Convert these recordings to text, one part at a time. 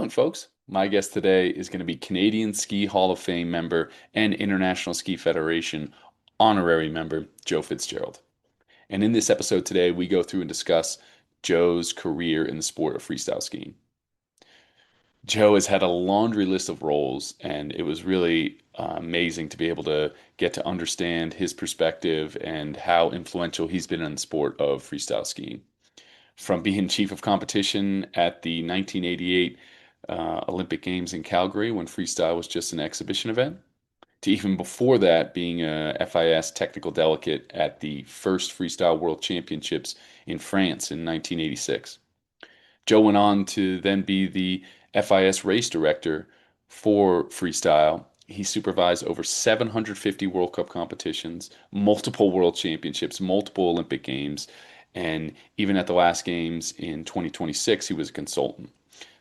excellent, folks. My guest today is going to be Canadian Ski Hall of Fame member and International Ski Federation honorary member Joe Fitzgerald. And in this episode today, we go through and discuss Joe's career in the sport of freestyle skiing. Joe has had a laundry list of roles, and it was really amazing to be able to get to understand his perspective and how influential he's been in the sport of freestyle skiing. From being chief of competition at the 1988 Olympic Games in Calgary when freestyle was just an exhibition event, to even before that being a FIS technical delegate at the first Freestyle World Championships in France in 1986. Joe went on to then be the FIS Race Director for freestyle. He supervised over 750 World Cup competitions, multiple World Championships, multiple Olympic Games, and even at the last games in 2026, he was a consultant.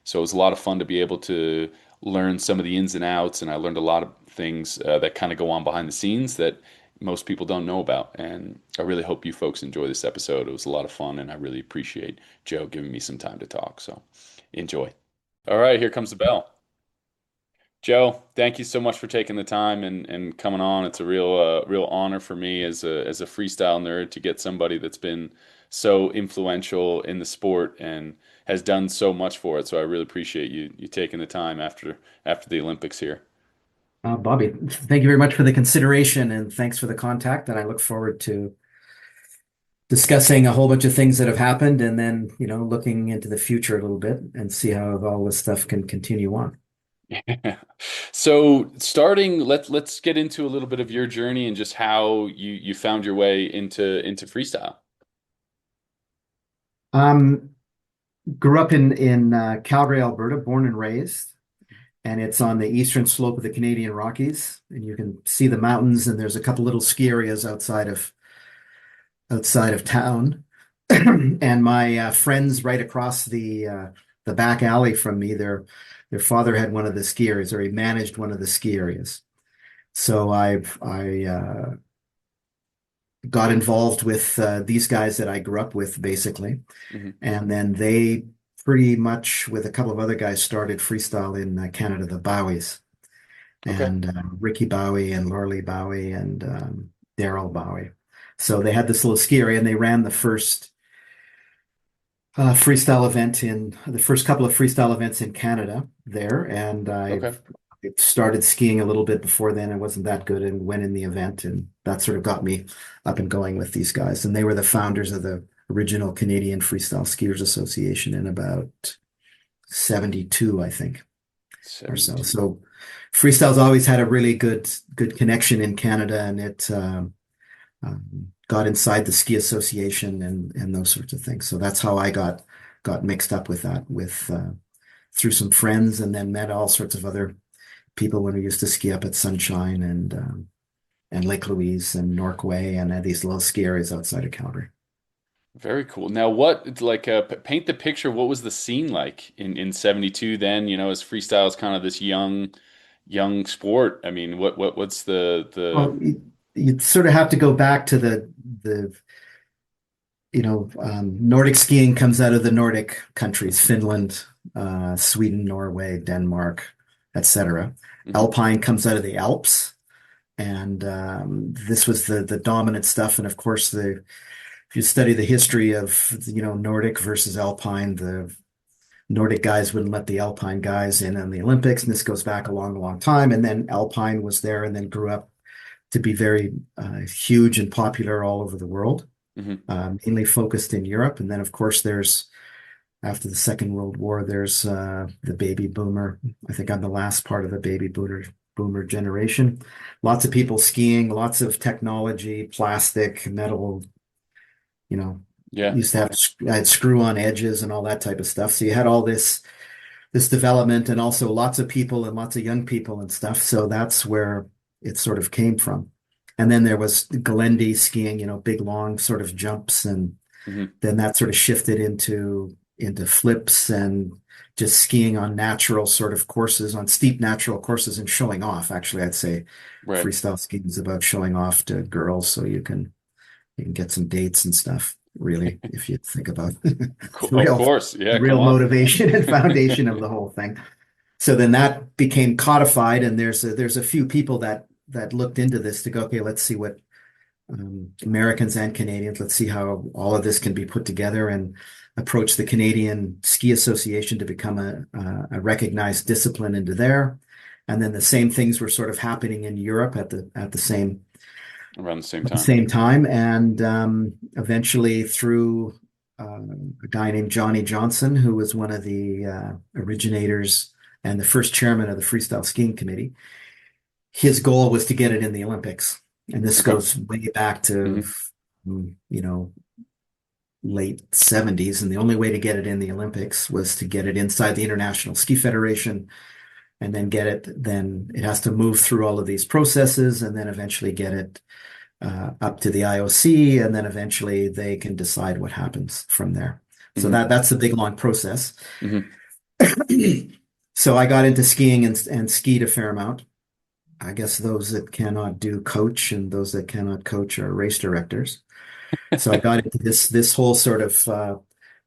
So it was a lot of fun to be able to learn some of the ins and outs, and I learned a lot of things that kind of go on behind the scenes that most people don't know about. And I really hope you folks enjoy this episode. It was a lot of fun, and I really appreciate Joe giving me some time to talk. So enjoy. All right, here comes the bell. Joe, thank you so much for taking the time and coming on. It's a real honor for me as a freestyle nerd to get somebody that's been so influential in the sport and has done so much for it. So I really appreciate you taking the time after the Olympics here. Bobby, thank you very much for the consideration and thanks for the contact. And I look forward to discussing a whole bunch of things that have happened and then, looking into the future a little bit and see how all this stuff can continue on. So starting, let's get into a little bit of your journey and just how you found your way into freestyle. Um, Grew up in Calgary, Alberta, born and raised, and it's on the eastern slope of the Canadian Rockies, and you can see the mountains, and there's a couple little ski areas outside of town. And my friends right across the back alley from me, their father had one of the ski areas, or he managed one of the ski areas. So I got involved with these guys that I grew up with, basically, Hmm. and then they pretty much, with a couple of other guys, started freestyle in Canada, the Bowies, Okay. and Ricky Bowie and Lorley Bowie and Daryl Bowie. So they had this little ski area, and they ran the first freestyle event in the first couple of freestyle events in Canada there. And I Okay. started skiing a little bit before then. I wasn't that good and went in the event, and that sort of got me up and going with these guys. And they were the founders of the original Canadian Freestyle Skiers Association in about 72, I think, or so. 72. So freestyle's always had a really good connection in Canada, and it got inside the ski association and those sorts of things. So that's how I got mixed up with that with through some friends, and then met all sorts of other people when we used to ski up at Sunshine and Lake Louise and Norquay and these little ski areas outside of Calgary. Very cool. Now, what like paint the picture? What was the scene like in 72 then, as freestyle is kind of this young sport. I mean, what's the Well, you'd sort of have to go back to the Nordic skiing comes out of the Nordic countries, Finland, Sweden, Norway, Denmark, etc. Mhm. Alpine comes out of the Alps, and this was the dominant stuff. And of course, if you study the history of Nordic versus Alpine, the Nordic guys wouldn't let the Alpine guys in on the Olympics, and this goes back a long, long time. And then Alpine was there, and then grew up to be very huge and popular all over the world, Mhm. mainly focused in Europe. And then, of course, after the Second World War, there's the baby boomer. I think I'm the last part of the baby boomer generation. Lots of people skiing, lots of technology, plastic, metal, Yeah. used to have I had screw-on edges and all that type of stuff. So you had all this development, and also lots of people and lots of young people and stuff. So that's where it sort of came from. And then there was Galendi skiing, big long sort of jumps, and Hmm. then that sort of shifted into flips and just skiing on natural sort of courses, on steep natural courses, and showing off. Actually, I'd say Right. freestyle skiing is about showing off to girls so you can get some dates and stuff, really, if you think about the Of real course. the Yeah, come real on. motivation and foundation of the whole thing. So then that became codified, and there's a few people that looked into this to go, okay, let's see what Americans and Canadians, let's see how all of this can be put together and approach the Canadian Ski Association to become a recognized discipline into there. And then the same things were sort of happening in Europe Around the same at the time. same time. And eventually, through a guy named Johnny Johnson, who was one of the originators and the first chairman of the Freestyle Skiing Committee, his goal was to get it in the Olympics. And this Okay. goes way back to, Hmm. you know, late 70s. And the only way to get it in the Olympics was to get it inside the International Ski Federation and then then it has to move through all of these processes and then eventually get it up to the IOC. And then eventually they can decide what happens from there. So Hmm. that's a big, long process. Hmm. So I got into skiing and skied a fair amount. I guess those that cannot do coach and those that cannot coach are race directors. So I got into this whole sort of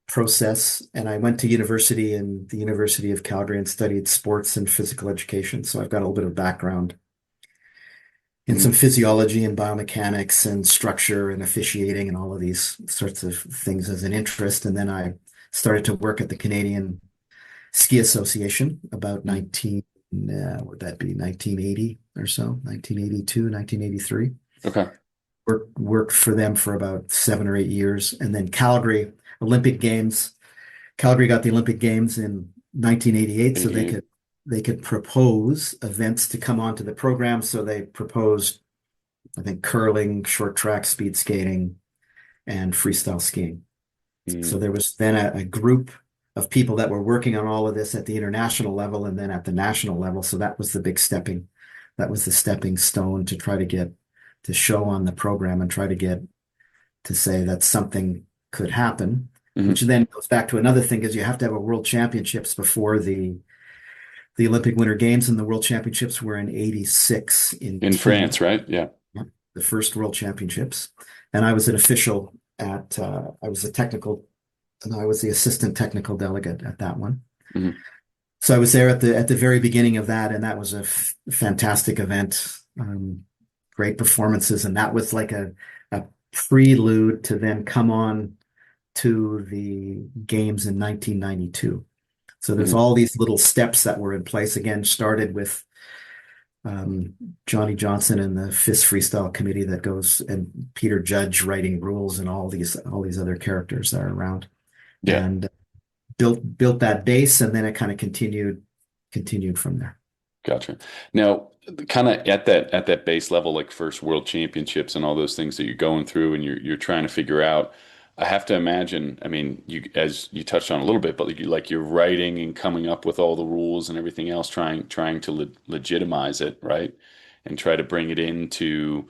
process, and I went to university in the University of Calgary and studied sports and physical education. So I've got a little bit of background in Hmm. some physiology and biomechanics and structure and officiating and all of these sorts of things as an interest. And then I started to work at the Canadian Ski Association about Hmm. 19, would that be 1980 or so, 1982, 1983. Okay. Worked for them for about 7 or 8 years. And then Calgary Olympic Games. Calgary got the Olympic Games in 1988, so 88. they could propose events to come onto the program. So they proposed, I think, curling, short track, speed skating, and freestyle skiing. So Mm. there was then a group of people that were working on all of this at the international level and then at the national level. So that was the stepping stone to try to get to show on the program and try to get to say that something could happen, which Hmm. then goes back to another thing is you have to have a world championships before the Olympic Winter Games, and the world championships were in 86 in In team, France, right? Yeah. the first world championships. And I was an official I was a technical, and I was the assistant technical delegate at that one. Hmm. So I was there at the very beginning of that, and that was a fantastic event. Great performances, and that was like a prelude to then come on to the games in 1992. So there's Hmm. all these little steps that were in place. Again, started with um, Johnny Johnson and the FIS Freestyle Committee that goes and Peter Judge writing rules and all these other characters that are around, Yeah. and built that base, and then it kind of continued from there. Gotcha. Now, kind of at that base level, like first world championships and all those things that you're going through and you're trying to figure out. I have to imagine, I mean, you as you touched on a little bit, but like you're writing and coming up with all the rules and everything else, trying to legitimize it, right? And try to bring it into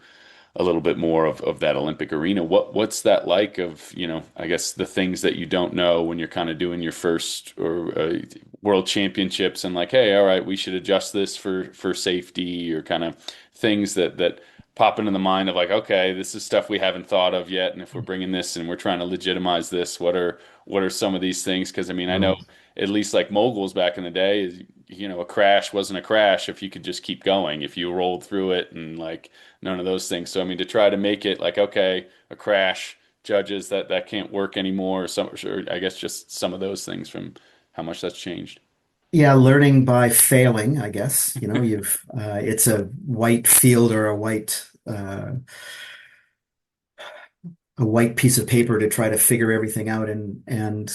a little bit more of that Olympic arena. What's that like of, I guess the things that you don't know when you're kind of doing your first or world championships and like, hey, all right, we should adjust this for safety or kind of things that pop into the mind of like, okay, this is stuff we haven't thought of yet, and if we're bringing this and we're trying to legitimize this, what are some of these things? Because I mean, I know Um, at least like moguls back in the day, a crash wasn't a crash if you could just keep going, if you rolled through it and like none of those things. So I mean, to try to make it like, okay, a crash, judges that can't work anymore, or I guess just some of those things from how much that's changed. yeah, learning by failing, I guess. You've it's a white field or a white piece of paper to try to figure everything out, and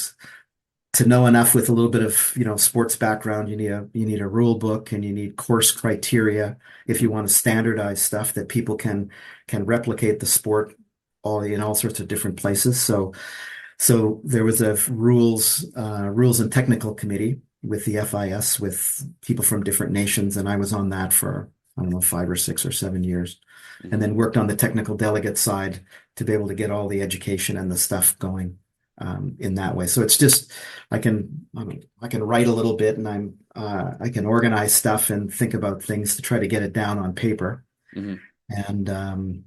to know enough with a little bit of sports background. You need a rule book, and you need course criteria if you Hmm. want to standardize stuff that people can replicate the sport all in all sorts of different places. So there was a rules and technical committee with the FIS with people from different nations, and I was on that for, I don't know, 5 or 6 or 7 years, and Hmm. then worked on the technical delegate side to be able to get all the education and the stuff going in that way. So it's just I can write a little bit, and I can organize stuff and think about things to try to get it down on paper, Hmm. and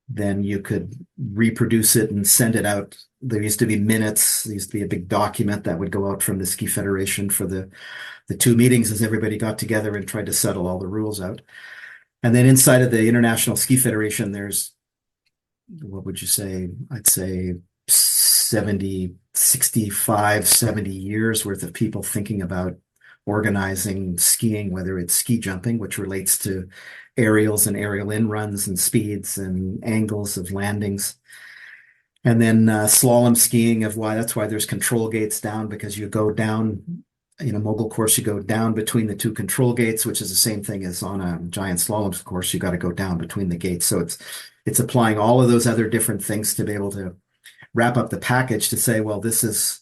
then you could reproduce it and send it out there used to be minutes. There used to be a big document that would go out from the Ski Federation for the two meetings as everybody got together and tried to settle all the rules out. And then inside of the International Ski Federation, there's, what would you say? I'd say 70, 65, 70 years worth of people thinking about organizing skiing, whether it's ski jumping, which relates to aerials and aerial in runs and speeds and angles of landings. And then slalom skiing of why that's why there's control gates down, because you go down in a mogul course, you go down between the two control gates, which is the same thing as on a giant slalom course. You got to go down between the gates. So it's applying all of those other different things to be able to wrap up the package to say, well, this has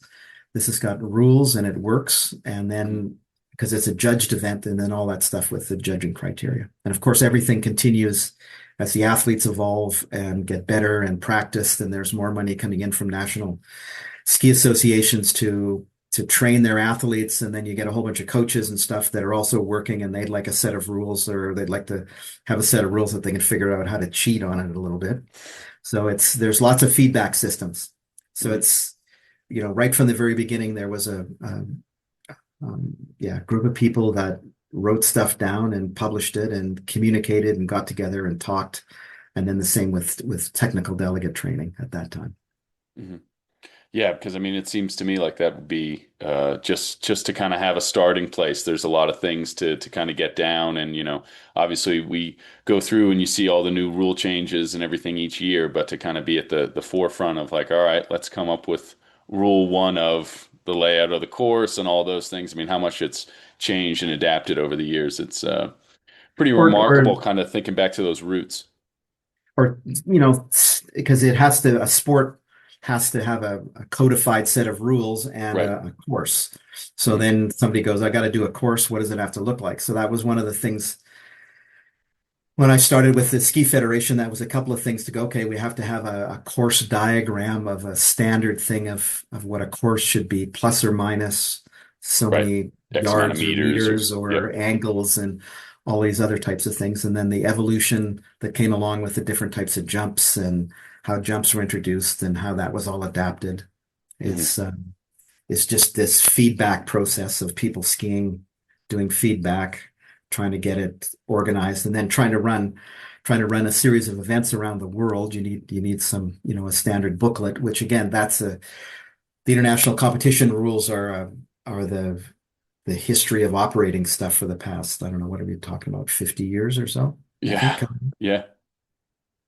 got rules and it works. And then because it's a judged event, and then all that stuff with the judging criteria. And of course, everything continues as the athletes evolve and get better and practice, and there's more money coming in from national ski associations to train their athletes. And then you get a whole bunch of coaches and stuff that are also working, and they'd like a set of rules, or they'd like to have a set of rules that they can figure out how to cheat on it a little bit. So there's lots of feedback systems. So it's, right from the very beginning, there was a group of people that wrote stuff down and published it and communicated and got together and talked. And then the same with technical delegate training at that time. Mm-hmm. Yeah, because I mean, it seems to me like that would be just to kind of have a starting place. There's a lot of things to kind of get down, and obviously we go through and you see all the new rule changes and everything each year, but to kind of be at the forefront of like, all right, let's come up with rule one of the layout of the course and all those things. I mean, how much it's changed and adapted over the years. It's pretty remarkable, Or kind of thinking back to those roots. or because a sport has to have a codified set of rules and Right. a course. So then somebody goes, I got to do a course. What does it have to look like? So that was one of the things when I started with the Ski Federation. That was a couple of things to go, okay, we have to have a course diagram of a standard thing of what a course should be, plus or minus so Right. many X amount of yards or meters yep. or angles and all these other types of things. And then the evolution that came along with the different types of jumps and how jumps were introduced and how that was all adapted. Mm-hmm. It's just this feedback process of people skiing, doing feedback, trying to get it organized, and then trying to run a series of events around the world. You need some, a standard booklet, which again, the international competition rules are the history of operating stuff for the past, I don't know, what are we talking about, 50 years or so, I Yeah. think. Yeah.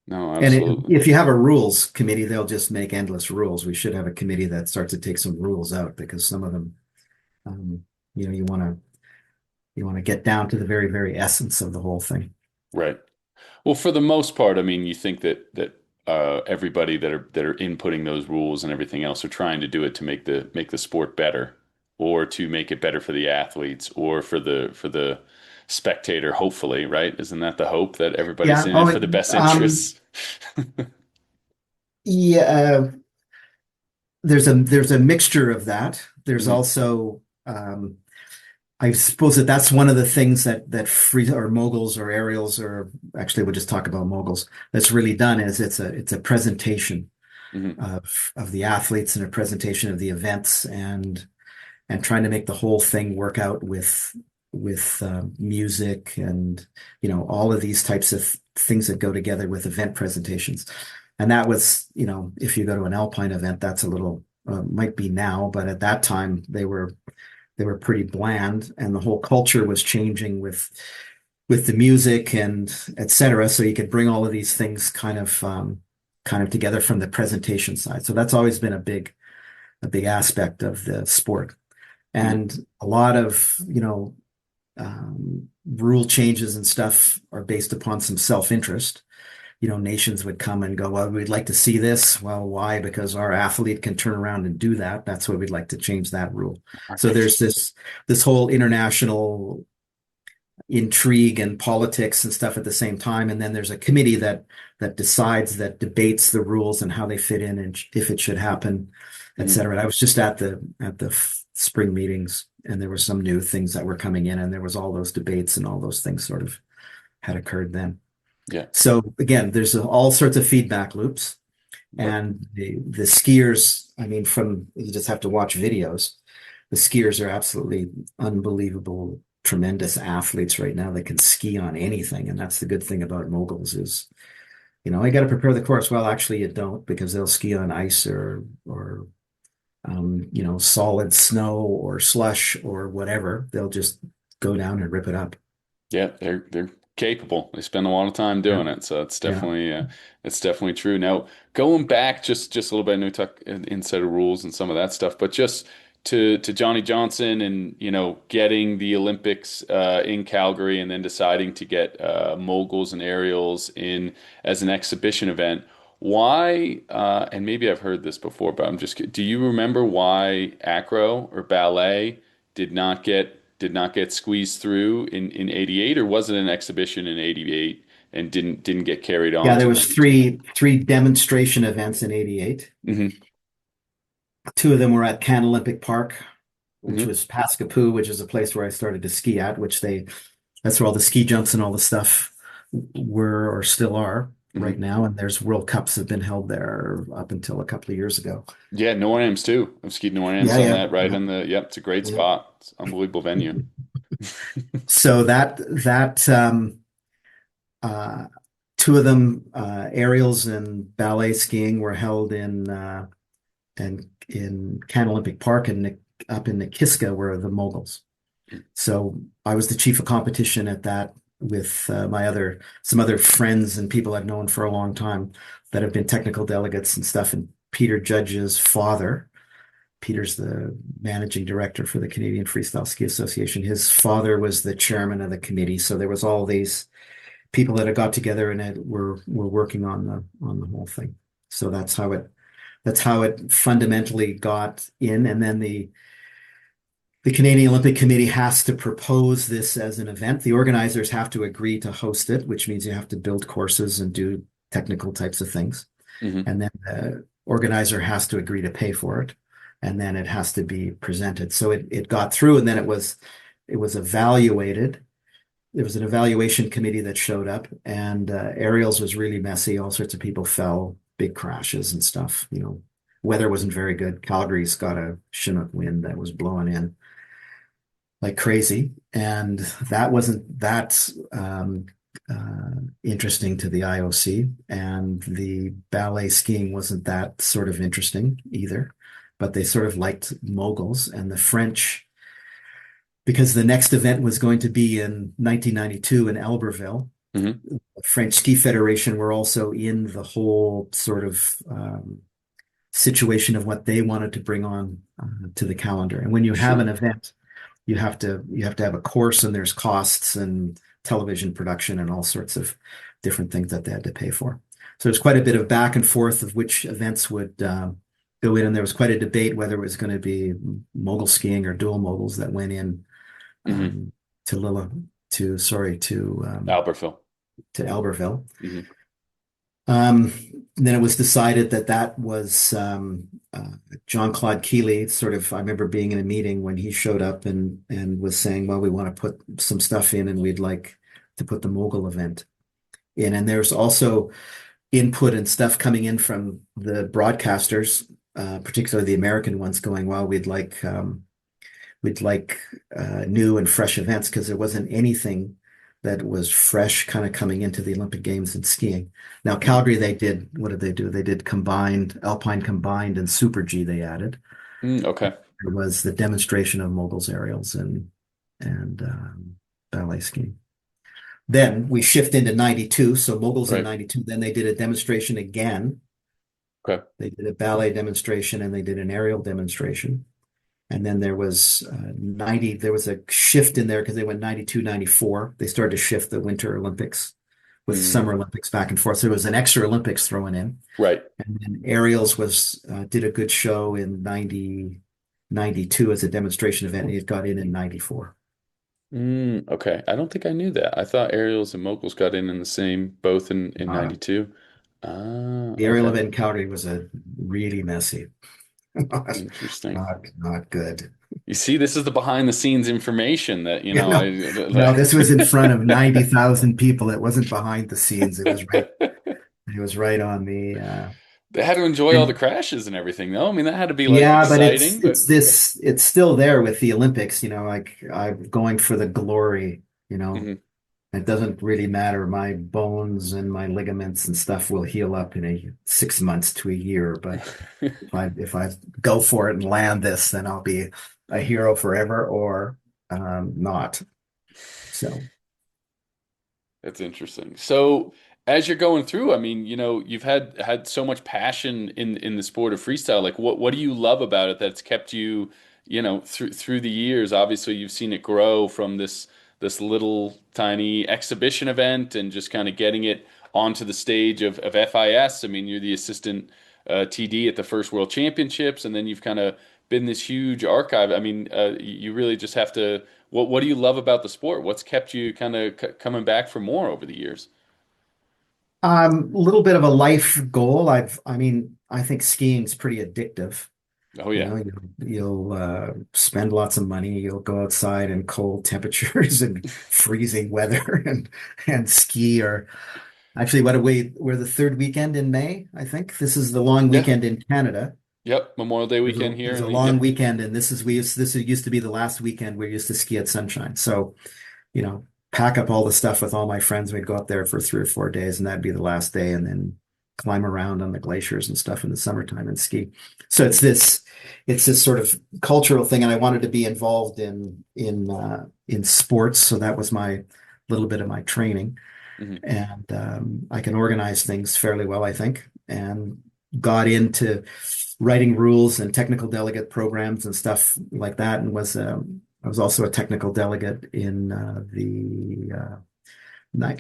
No, And absolutely. if you have a rules committee, they'll just make endless rules. We should have a committee that starts to take some rules out, because some of them, you want to get down to the very, very essence of the whole thing. Right. Well, for the most part, I mean, you think that everybody that are inputting those rules and everything else are trying to do it to make the sport better, or to make it better for the athletes, or for the spectator, hopefully, right? Isn't that the hope, that everybody's Yeah. in it Oh, for the best interests? yeah. There's a mixture of that. There's Hmm. also, I suppose that's one of the things that free or moguls or aerials, or actually we'll just talk about moguls, that's really done is it's a presentation Hmm. of the athletes and a presentation of the events, and trying to make the whole thing work out with music and all of these types of things that go together with event presentations. And that was, if you go to an alpine event, that's a little might be now, but at that time they were pretty bland, and the whole culture was changing with the music and etc. So you could bring all of these things kind of together from the presentation side. So that's always been a big aspect of the sport. Hmm. And a lot of, rule changes and stuff are based upon some self-interest. Nations would come and go, well, we'd like to see this. Well, why? Because our athlete can turn around and do that. That's why we'd like to change that rule. So Right. there's this whole international intrigue and politics and stuff at the same time. And then there's a committee that decides, that debates the rules and how they fit in and if it should happen, et Hmm. cetera. I was just at the spring meetings, and there were some new things that were coming in, and there was all those debates and all those things sort of had occurred then. Yeah. So again, there's all sorts of feedback loops. Right. And the skiers, I mean, from you just have to watch videos. The skiers are absolutely unbelievable, tremendous athletes right now. They can ski on anything, and that's the good thing about moguls is, I got to prepare the course. Well, actually, you don't because they'll ski on ice or solid snow or slush or whatever. They'll just go down and rip it up. Yeah, they're capable. They spend a lot of time Yeah, doing it, so yeah. it's definitely true. Now, going back just a little bit, I know we talk inside of rules and some of that stuff, but just to Johnny Johnson and getting the Olympics in Calgary and then deciding to get moguls and aerials in as an exhibition event. Why? And maybe I've heard this before, but do you remember why acro or ballet did not get squeezed through in 88, or was it an exhibition in 88 and didn't get carried Yeah, on there to was 92? three demonstration events in '88. Hmm. Two of them were at Can Olympic Park, which Hmm. was Pascapoo, which is a place where I started to ski at, that's where all the ski jumps and all the stuff were or still are right Hmm. now. And there's World Cups have been held there up until a couple of years ago. Yeah, New Orleans too. I've skied New Orleans Yeah, on yeah, that right yeah, in the, yep, it's a great yeah. spot. It's an unbelievable venue. So that uh, two of them, aerials and ballet skiing, were held in Can Olympic Park and up in Nikiska were the moguls. So I was the chief of competition at that with some other friends and people I've known for a long time that have been technical delegates and stuff. And Peter Judge's father, Peter's the managing director for the Canadian Freestyle Ski Association. His father was the chairman of the committee. So there was all these people that had got together and were working on the whole thing. So that's how it fundamentally got in. And then the Canadian Olympic Committee has to propose this as an event. The organizers have to agree to host it, which means you have to build courses and do technical types of things. Hmm. And then the organizer has to agree to pay for it. And then it has to be presented. So it got through, and then it was evaluated. There was an evaluation committee that showed up, and aerials was really messy. All sorts of people fell, big crashes and stuff. Weather wasn't very good. Calgary's got a Chinook wind that was blowing in like crazy, and that wasn't that interesting to the IOC, and the ballet skiing wasn't that sort of interesting either. But they sort of liked moguls and the French because the next event was going to be in 1992 in Albertville. Hmm. The French Ski Federation were also in the whole sort of situation of what they wanted to bring on to the calendar. And when you have an Sure. event, you have to have a course, and there's costs and television production and all sorts of different things that they had to pay for. So there's quite a bit of back and forth of which events would go in, and there was quite a debate whether it was going to be mogul skiing or dual moguls that went in Hmm. um, to Lilla to sorry Albertville. to Albertville. Hmm. Um, then it was decided that was John-Claude Keeley. Sort of, I remember being in a meeting when he showed up and was saying, "Well, we want to put some stuff in, and we'd like to put the mogul event in." And there's also input and stuff coming in from the broadcasters, particularly the American ones, going, "Well, we'd like new and fresh events," because there wasn't anything that was fresh kind of coming into the Olympic Games in skiing. Now, Calgary, what did they do? They did combined, Alpine combined and Super G they added. Okay. There was the demonstration of moguls, aerials, and ballet skiing. Then we shift into 92. So moguls in Right. 92. Then they did a demonstration again. Okay. They did a ballet demonstration and they did an aerial demonstration. And then there was 90, there was a shift in there because they went 92, 94. They started to shift the Winter Olympics with Mm. Summer Olympics back and forth. So there was an extra Olympics thrown in. Right. And then aerials did a good show in 92 as a demonstration event. And it got in 94. Okay. I don't think I knew that. I thought aerials and moguls got in the same, both in Uh, 92. Ah, the aerial okay. event in Calgary was a really messy, not, Interesting. not good. You see, this is the behind the scenes information that, You know, no, like, this was in front of 90,000 people. It wasn't behind the scenes. It was right on the They had to enjoy all the And crashes and everything, though. I mean, that had to be like yeah, but exciting, but it's still there with the Olympics, like I'm going for the glory, you know. mhm. It doesn't really matter. My bones and my ligaments and stuff will heal up in 6 months to a year. But if I go for it and land this, then I'll be a hero forever or not. So That's interesting. So as you're going through, I mean, you've had so much passion in the sport of freestyle. Like what do you love about it that's kept you, through the years? Obviously, you've seen it grow from this little tiny exhibition event and just kind of getting it onto the stage of FIS. I mean, you're the assistant TD at the FIS World Championships, and then you've kind of been this huge archive. I mean, you really just have to. What do you love about the sport? What's kept you kind of coming back for more over the years? a little bit of a life goal. I think skiing's pretty addictive. Oh You yeah. know, you'll spend lots of money. You'll go outside in cold temperatures and freezing weather and ski. Or actually, what we're the third weekend in May, I think. This is the long Yeah. weekend in Canada. Yep. Memorial Day There's a, weekend here there's in a the long yep. weekend, and this used to be the last weekend we used to ski at Sunshine. So, pack up all the stuff with all my friends. We'd go up there for 3 or 4 days, and that'd be the last day, and then climb around on the glaciers and stuff in the summertime and ski. So it's this sort of cultural thing, and I wanted to be involved in sports. So that was my little bit of my training, Hmm. and I can organize things fairly well, I think, and got into writing rules and technical delegate programs and stuff like that, and I was also a technical delegate in the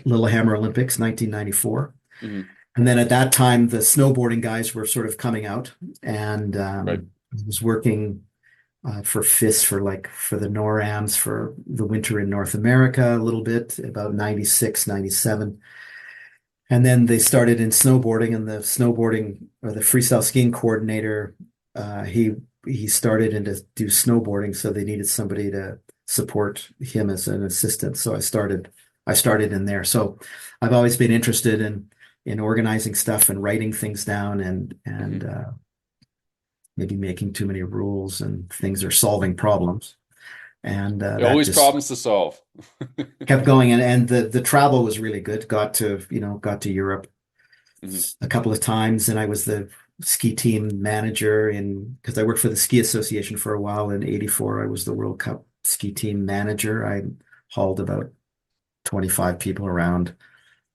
Lillehammer Olympics, 1994. Hmm. And then at that time, the snowboarding guys were sort of coming out, and Right. I was working for FIS for the NORAMs for the winter in North America a little bit, about 96, 97. And then they started in snowboarding, and the snowboarding or the freestyle skiing coordinator, he started in to do snowboarding, so they needed somebody to support him as an assistant. So I started in there. So I've always been interested in organizing stuff and writing things down and Hmm. maybe making too many rules and things or solving problems. And that Always just problems to solve. kept going. And the travel was really good. Got to Europe Hmm. a couple of times, and I was the ski team manager because I worked for the Ski Association for a while. In '84, I was the World Cup ski team manager. I hauled about 25 people around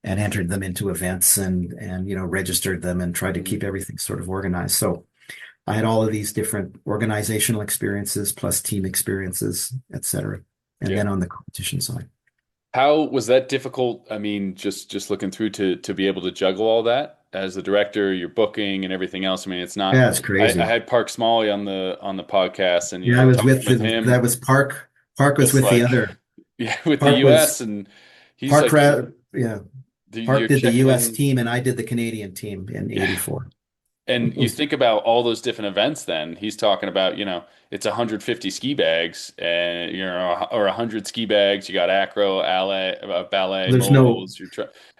and entered them into events and registered them and tried to Hmm. keep everything sort of organized. So I had all of these different organizational experiences plus team experiences, et cetera. And Yeah. then on the competition side. How was that difficult? I mean, just looking through to be able to juggle all that as the director, your booking and everything else. I mean, it's not. Yeah, it's I crazy. had Park Smalley on the podcast, and Yeah, I was talking with with that him, was Park. Park was it's with the like, other. yeah, with the Park U.S. was and he's Park, like, yeah. Park you're did the checking US in. team and I did the Canadian team in Yeah. '84. And you think about all those different events, then he's talking about, it's 150 ski bags and, or 100 ski bags. You got acro, ballet, There's no, moguls,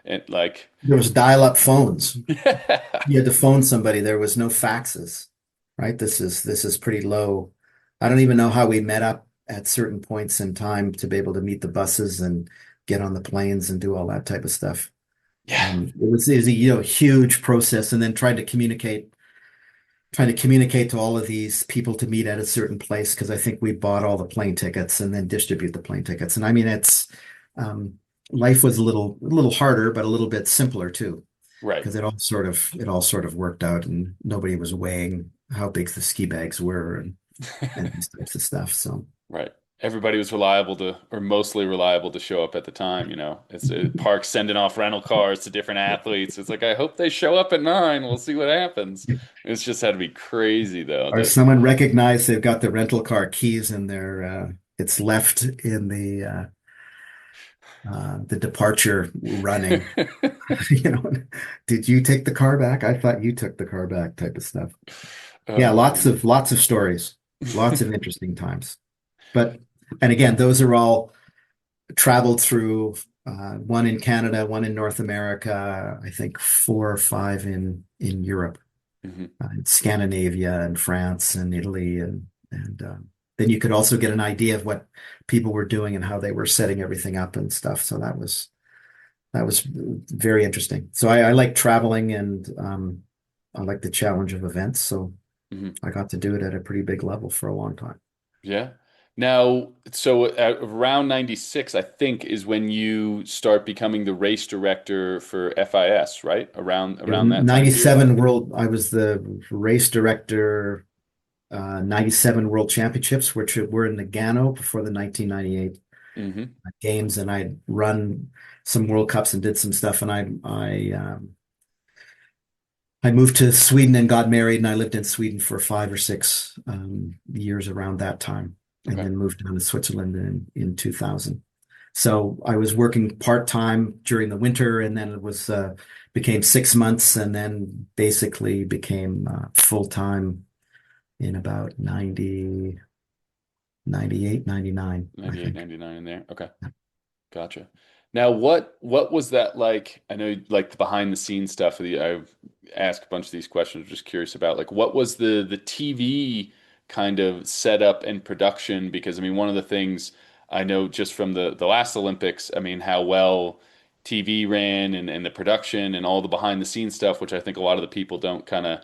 and like, there was dial-up phones. yeah, You had to phone somebody. There was no faxes, right? This is pretty low. I don't even know how we met up at certain points in time to be able to meet the buses and get on the planes and do all that type of stuff. yeah, It was a huge process, and then trying to communicate to all of these people to meet at a certain place because I think we bought all the plane tickets and then distribute the plane tickets. And I mean, um, life was a little harder, but a little bit simpler too, right. because it all sort of worked out, and nobody was weighing how big the ski bags were and these types of stuff. So Right. Everybody was reliable or mostly reliable to show up at the time, It's parks sending off rental cars to different athletes. It's like, I hope they show up at 9. We'll see what happens. It's just had to be crazy though. or That someone recognized they've got the rental car keys and it's left in the departure running. You know, did you take the car back? I thought you took the car back, type of stuff. Yeah, Oh lots man. of lots of stories, lots of interesting times. But and again, those are all traveled through one in Canada, one in North America, I think 4 or 5 in Europe. Hmm. in Scandinavia and France and Italy, and then you could also get an idea of what people were doing and how they were setting everything up and stuff. So that was very interesting. So I like traveling, and I like the challenge of events. So Hmm. I got to do it at a pretty big level for a long time. Yeah. Now, so around 96, I think, is when you start becoming the race director for FIS, right? It was Around that time period. 97 world. I was the race director, 97 World Championships, which were in Nagano before the 1998 Hmm. games, and I'd run some World Cups and did some stuff. And I moved to Sweden and got married, and I lived in Sweden for 5 or 6 years around that time, and Okay. then moved down to Switzerland in 2000. So I was working part-time during the winter, and then it was became 6 months, and then basically became full-time in about 90, 98, 99, I 98, think. 99 in there. Okay. Gotcha. Now, what was that like? I know like the behind the scenes stuff. I've asked a bunch of these questions. Just curious about like what was the TV kind of setup and production? Because I mean, one of the things I know just from the last Olympics, I mean, how well TV ran and the production and all the behind the scenes stuff, which I think a lot of the people don't kind of,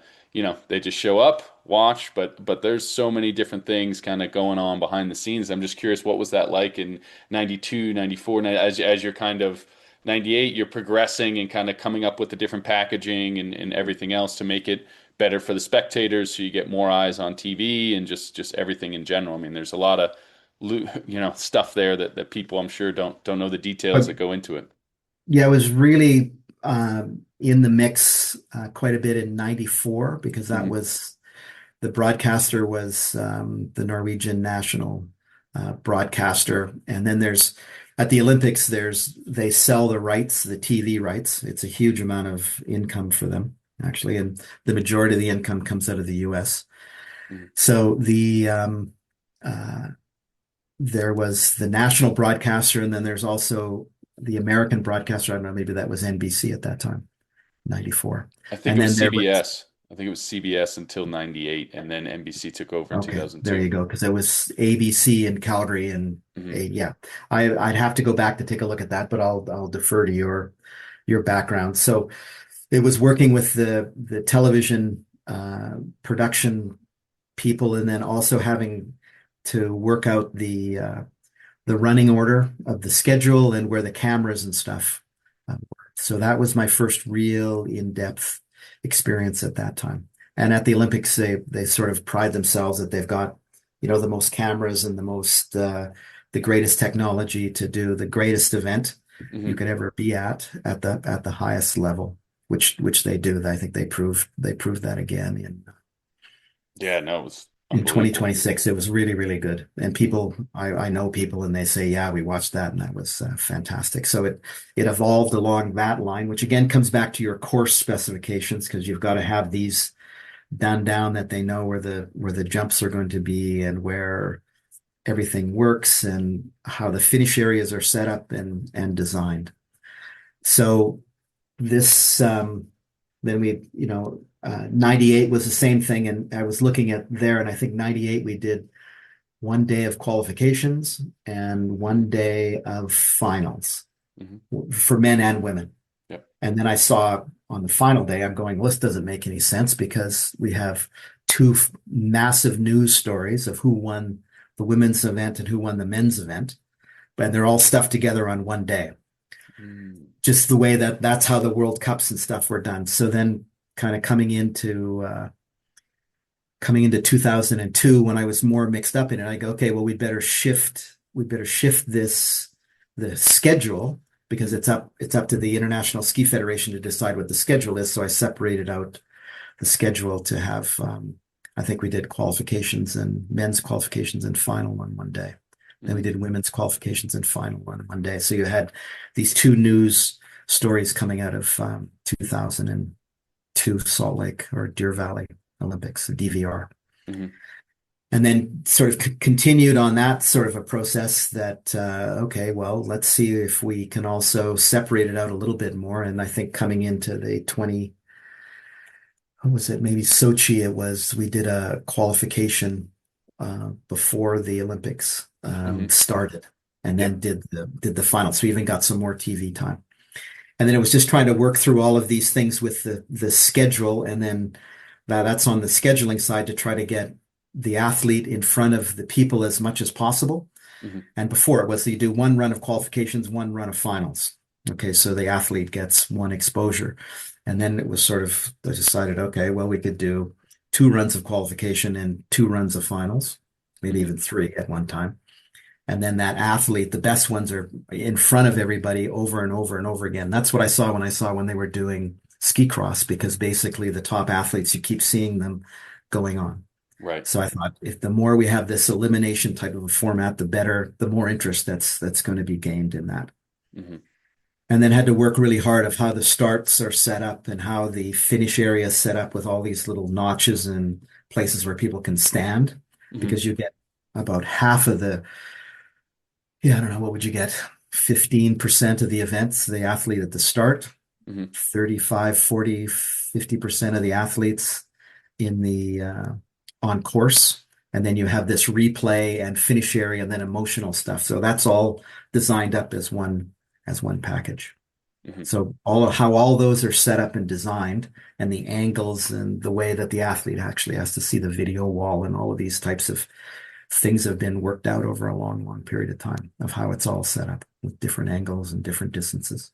they just show up, watch, but there's so many different things kind of going on behind the scenes. I'm just curious, what was that like in 92, 94, as you're kind of 98, you're progressing and kind of coming up with the different packaging and everything else to make it better for the spectators so you get more eyes on TV and just everything in general. I mean, there's a lot of stuff there that people I'm sure don't know the details that But go into it. yeah, I was really in the mix quite a bit in 94 because that Hmm. was the broadcaster was the Norwegian national broadcaster. And then there's at the Olympics, they sell the rights, the TV rights. It's a huge amount of income for them, actually, and the majority of the income comes out of the US. Hmm. So uh, there was the national broadcaster, and then there's also the American broadcaster. I don't know, maybe that was NBC at that time, 94. I think And it was then there was CBS. I think it was CBS until 98, and then NBC took over in Okay, there 2002. you go. Because it was ABC in Calgary, and Hmm. yeah, I'd have to go back to take a look at that, but I'll defer to your background. So it was working with the television production people, and then also having to work out the running order of the schedule and where the cameras and stuff were. So that was my first real in-depth experience at that time. And at the Olympics, they sort of pride themselves that they've got, the most cameras and the greatest technology to do the greatest event you Hmm. could ever be at the highest level, which they do. I think they proved that again Yeah, no, it was in unbelievable. 2026. It was really, really good. And Hmm. I know people and they say, yeah, we watched that and that was fantastic. So it evolved along that line, which again comes back to your course specifications because you've got to have these done down that they know where the jumps are going to be and where everything works and how the finish areas are set up and designed. So this then we 98 was the same thing, and I was looking at there, and I think 98 we did one day of qualifications and one day of finals Hmm. for men and women. Yep. And then I saw on the final day, I'm going, well, this doesn't make any sense because we have two massive news stories of who won the women's event and who won the men's event, but they're all stuffed together on one day. Mm. Just the way that's how the World Cups and stuff were done. So then kind of coming into 2002 when I was more mixed up in it, I go, okay, well, we better shift the schedule because it's up to the International Ski Federation to decide what the schedule is. So I separated out the schedule to have I think we did qualifications and men's qualifications and final on one day. Then we Hmm. did women's qualifications and final on one day. So you had these two news stories coming out of 2002 Salt Lake or Deer Valley Olympics, DVR. Hmm. And then sort of continued on that sort of a process that, okay, well, let's see if we can also separate it out a little bit more. And I think coming into the what was it? Maybe Sochi it was. We did a qualification before the Olympics Hmm. started and then Yep. did the final. So we even got some more TV time. And then it was just trying to work through all of these things with the schedule. And then that's on the scheduling side to try to get the athlete in front of the people as much as possible. Hmm. And before it was you do one run of qualifications, one run of finals. Okay, so the athlete gets one exposure. And then it was sort of, I decided, okay, well, we could do two runs of qualification and two runs of finals, maybe Hmm. even three at one time. And then that athlete, the best ones are in front of everybody over and over and over again. That's what I saw when they were doing ski cross, because basically the top athletes, you keep seeing them going on. Right. So I thought if the more we have this elimination type of a format, the better, the more interest that's going to be gained in that. Hmm. And then had to work really hard of how the starts are set up and how the finish area is set up with all these little notches and places where people can stand, Hmm. because you get about half of yeah, I don't know, what would you get? 15% of the events, the athlete at the start, Hmm. 35, 40, 50% of the athletes in the on course. And then you have this replay and finish area and then emotional stuff. So that's all designed up as one package. Hmm. So all of how all those are set up and designed, and the angles and the way that the athlete actually has to see the video wall and all of these types of things have been worked out over a long, long period of time of how it's all set up with different angles and different distances.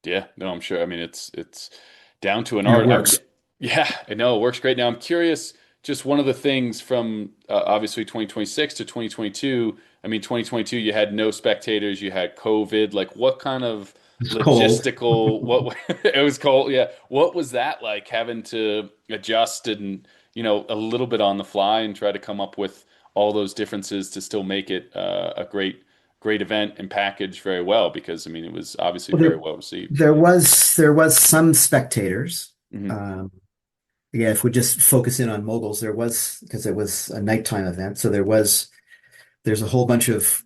Yeah, no, I'm sure. I mean, it's down to an And it art. works. Yeah, I know it works great. Now, I'm curious, just one of the things from obviously 2026 to 2022. I mean, 2022, you had no spectators, you had COVID. Like, what kind of It's cold. logistical, what it was cold. Yeah. What was that like having to adjust and, a little bit on the fly and try to come up with all those differences to still make it a great event and package very well because I mean it was obviously Well, very well received. there was some spectators. Hmm. Um, yeah, if we just focus in on moguls, there was, because it was a nighttime event, so there's a whole bunch of,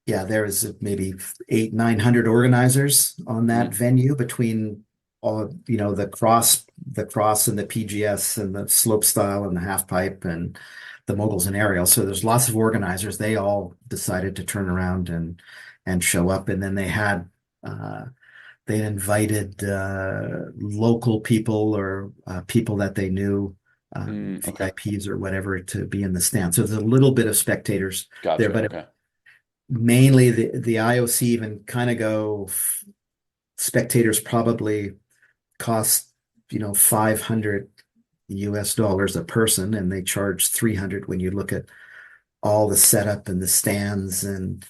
yeah, there is maybe 900 organizers on that Hmm. venue between all, the cross and the PGS and the slope style and the half pipe and the moguls and aerial. So there's lots of organizers. They all decided to turn around and show up. And then uh, they invited local people or people that they knew, Okay. VIPs or whatever, to be in the stand. So there's a little bit of spectators there, Gotcha. but Okay. mainly the IOC even kind of go, spectators probably cost 500 US dollars a person, and they charge 300 when you look at all the setup and the stands and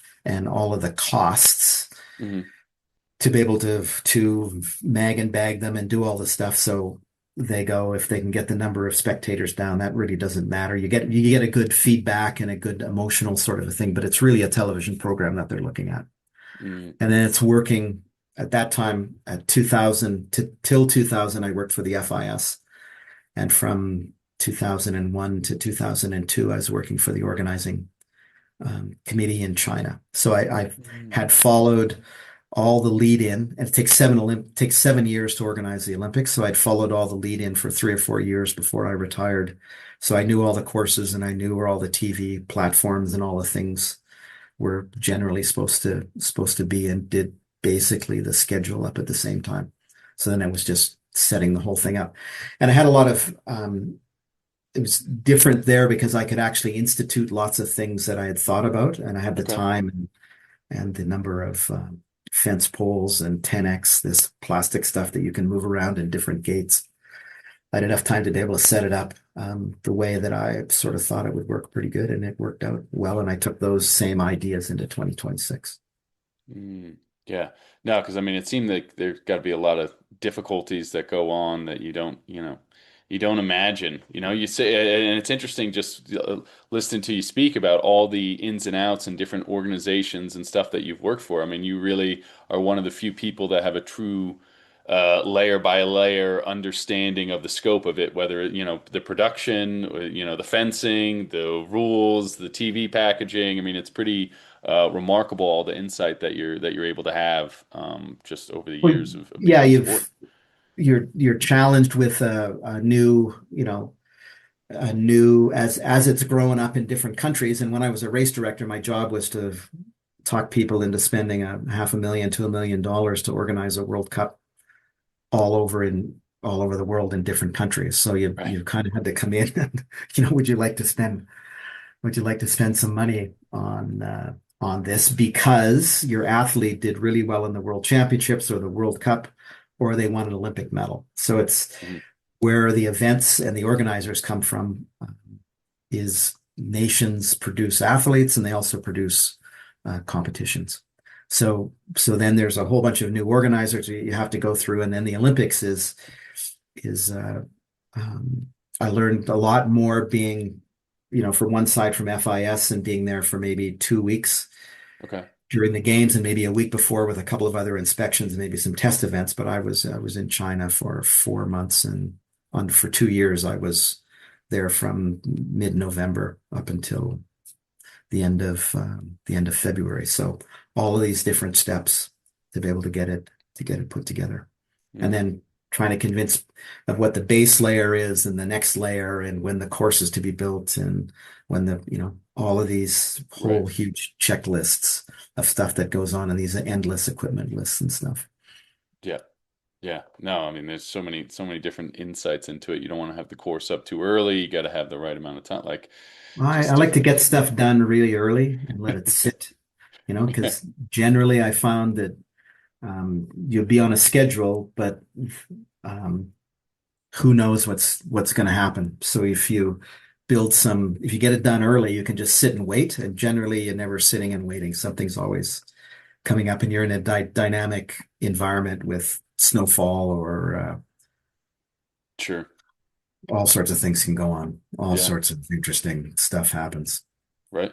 all of the costs Hmm. to be able to mag and bag them and do all the stuff. So they go, if they can get the number of spectators down, that really doesn't matter. You get a good feedback and a good emotional sort of a thing, but it's really a television program that they're looking at. Hmm. And then it's working at that time at 2000 till 2000, I worked for the FIS. And from 2001 to 2002, I was working for the organizing committee in China. So I Hmm. had followed all the lead in, and it takes 7 years to organize the Olympics. So I'd followed all the lead in for 3 or 4 years before I retired. So I knew all the courses and I knew where all the TV platforms and all the things were generally supposed to be, and did basically the schedule up at the same time. So then I was just setting the whole thing up. And I had a lot of it was different there because I could actually institute lots of things that I had thought about, and I had the Okay. time and the number of fence poles and 10X, this plastic stuff that you can move around in different gates. I had enough time to be able to set it up the way that I sort of thought it would work pretty good, and it worked out well. And I took those same ideas into 2026. Mm, yeah. No, because I mean, it seemed like there's got to be a lot of difficulties that go on that you don't imagine. You say, and it's interesting just listening to you speak about all the ins and outs and different organizations and stuff that you've worked for. I mean, you really are one of the few people that have a true layer by layer understanding of the scope of it, whether, the production, the fencing, the rules, the TV packaging. I mean, it's pretty remarkable all the insight that you're able to have just over the Well, years of being yeah, in the sport. you're challenged with a new, a new as it's growing up in different countries. And when I was a race director, my job was to talk people into spending a $500,000 to $1 million to organize a World Cup all over the world in different countries. So Right. you kind of had to come in and, would you like to spend some money on this because your athlete did really well in the World Championships or the World Cup, or they won an Olympic medal. So it's Mhm. where the events and the organizers come from, is nations produce athletes and they also produce competitions. So then there's a whole bunch of new organizers you have to go through, and then the Olympics is um, I learned a lot more being, from one side from FIS and being there for maybe 2 weeks Okay. during the games and maybe a week before with a couple of other inspections and maybe some test events. But I was in China for 4 months, and for 2 years I was there from mid-November up until the end of February. So all of these different steps to be able to get it put together, and Hmm. then trying to convince of what the base layer is and the next layer and when the course is to be built and when all of these Right. whole huge checklists of stuff that goes on in these endless equipment lists and stuff. Yeah. Yeah. No, I mean, there's so many different insights into it. You don't want to have the course up too early. You got to have the right amount of time, like I, just I like to different. get stuff done really early and let it sit, Yeah. because generally I found that you'll be on a schedule, but um, who knows what's going to happen. So if you get it done early, you can just sit and wait. And generally, you're never sitting and waiting. Something's always coming up, and you're in a dynamic environment with snowfall or Sure. all sorts of things can go on. All Yeah. sorts of interesting stuff happens. Right.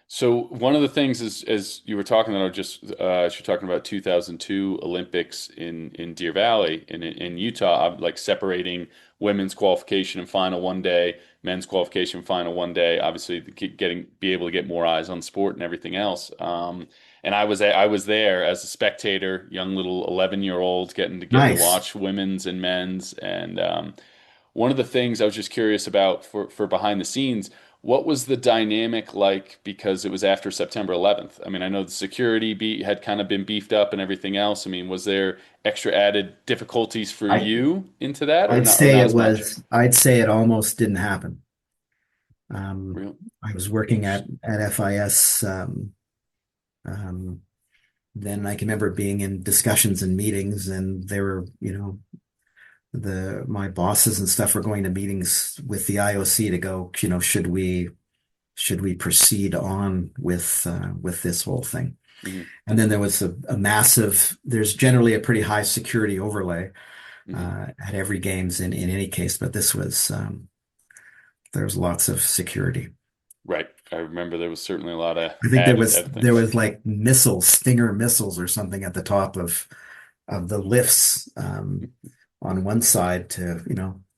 So one of the things is, as you were talking about, as you're talking about 2002 Olympics in Deer Valley in Utah, I'm like separating women's qualification and final one day, men's qualification final one day. Obviously, be able to get more eyes on sport and everything else. And I was there as a spectator, young little 11-year-old, getting to Nice. watch women's and men's. And one of the things I was just curious about for behind the scenes, what was the dynamic like? Because it was after September 11th. I mean, I know the security had kind of been beefed up and everything else. I mean, was there extra added difficulties for I you into that, I'd or say not it as much? was. I'd say it almost didn't happen. Real I was working at FIS. Um, then I can remember being in discussions and meetings, and they were, the my bosses and stuff were going to meetings with the IOC to go, should we proceed on with this whole thing? hmm And then there was there's generally a pretty high security overlay hmm at every games in any case, but there's lots of security. Right. I remember there was certainly a lot of I think there added was added there things. was like Stinger missiles or something at the top of the lifts, on one side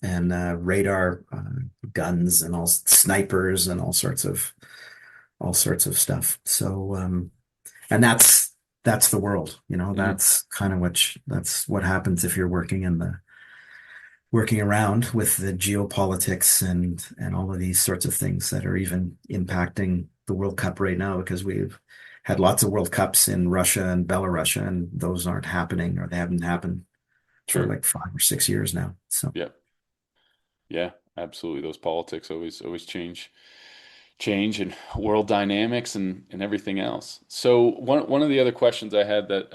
and radar guns and all snipers and all sorts of stuff. So and that's the world, hmm that's what happens if you're working around with the geopolitics and all of these sorts of things that are even impacting the World Cup right now, because we've had lots of World Cups in Russia and Belarus, and those aren't happening, or they haven't happened for Sure. like 5 or 6 years now. So Yeah. Yeah. Absolutely. Those politics always change and world dynamics and everything else. So one of the other questions I had that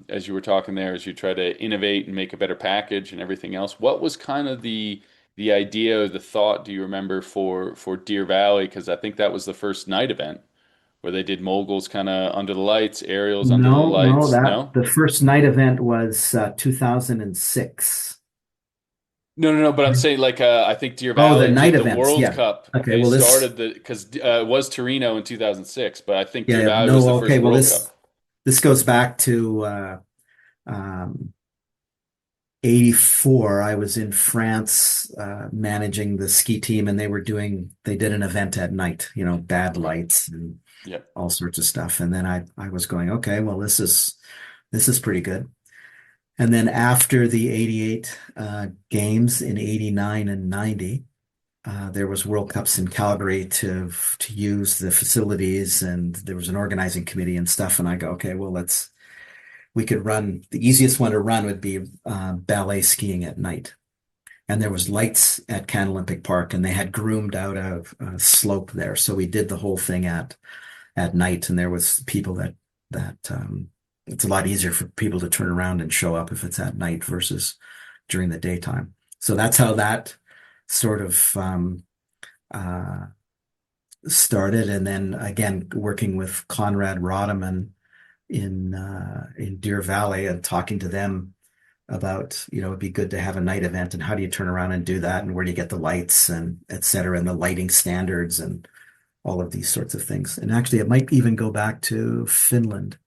as you were talking there, as you try to innovate and make a better package and everything else, what was kind of the idea or the thought, do you remember, for Deer Valley? Because I think that was the first night event where they did moguls kind of under the lights, aerials under the no, no, lights. that No? the first night event was 2006. No, no, no. But I'm saying like I think Deer Oh, the Valley night did the events. World Yeah. Cup. Okay. They Well, started because it was Torino in 2006, but I think yeah, Deer yeah, Valley was the no, first okay. Well, World this Cup. this goes back to um, 84. I was in France managing the ski team, and they did an event at night, bad Okay. lights and Yep. all sorts of stuff. And then I was going, okay, well, this is pretty good. And then after the 88 games in 89 and 90, there was World Cups in Calgary to use the facilities, and there was an organizing committee and stuff. And I go, okay, well, we could run. The easiest one to run would be ballet skiing at night. And there was lights at Can Olympic Park, and they had groomed out a slope there. So we did the whole thing at night, and there was people that it's a lot easier for people to turn around and show up if it's at night versus during the daytime. So that's how that sort of uh, started. And then again, working with Conrad Rodeman in Deer Valley and talking to them about, it'd be good to have a night event and how do you turn around and do that and where do you get the lights and et cetera and the lighting standards and all of these sorts of things. And actually, it might even go back to Finland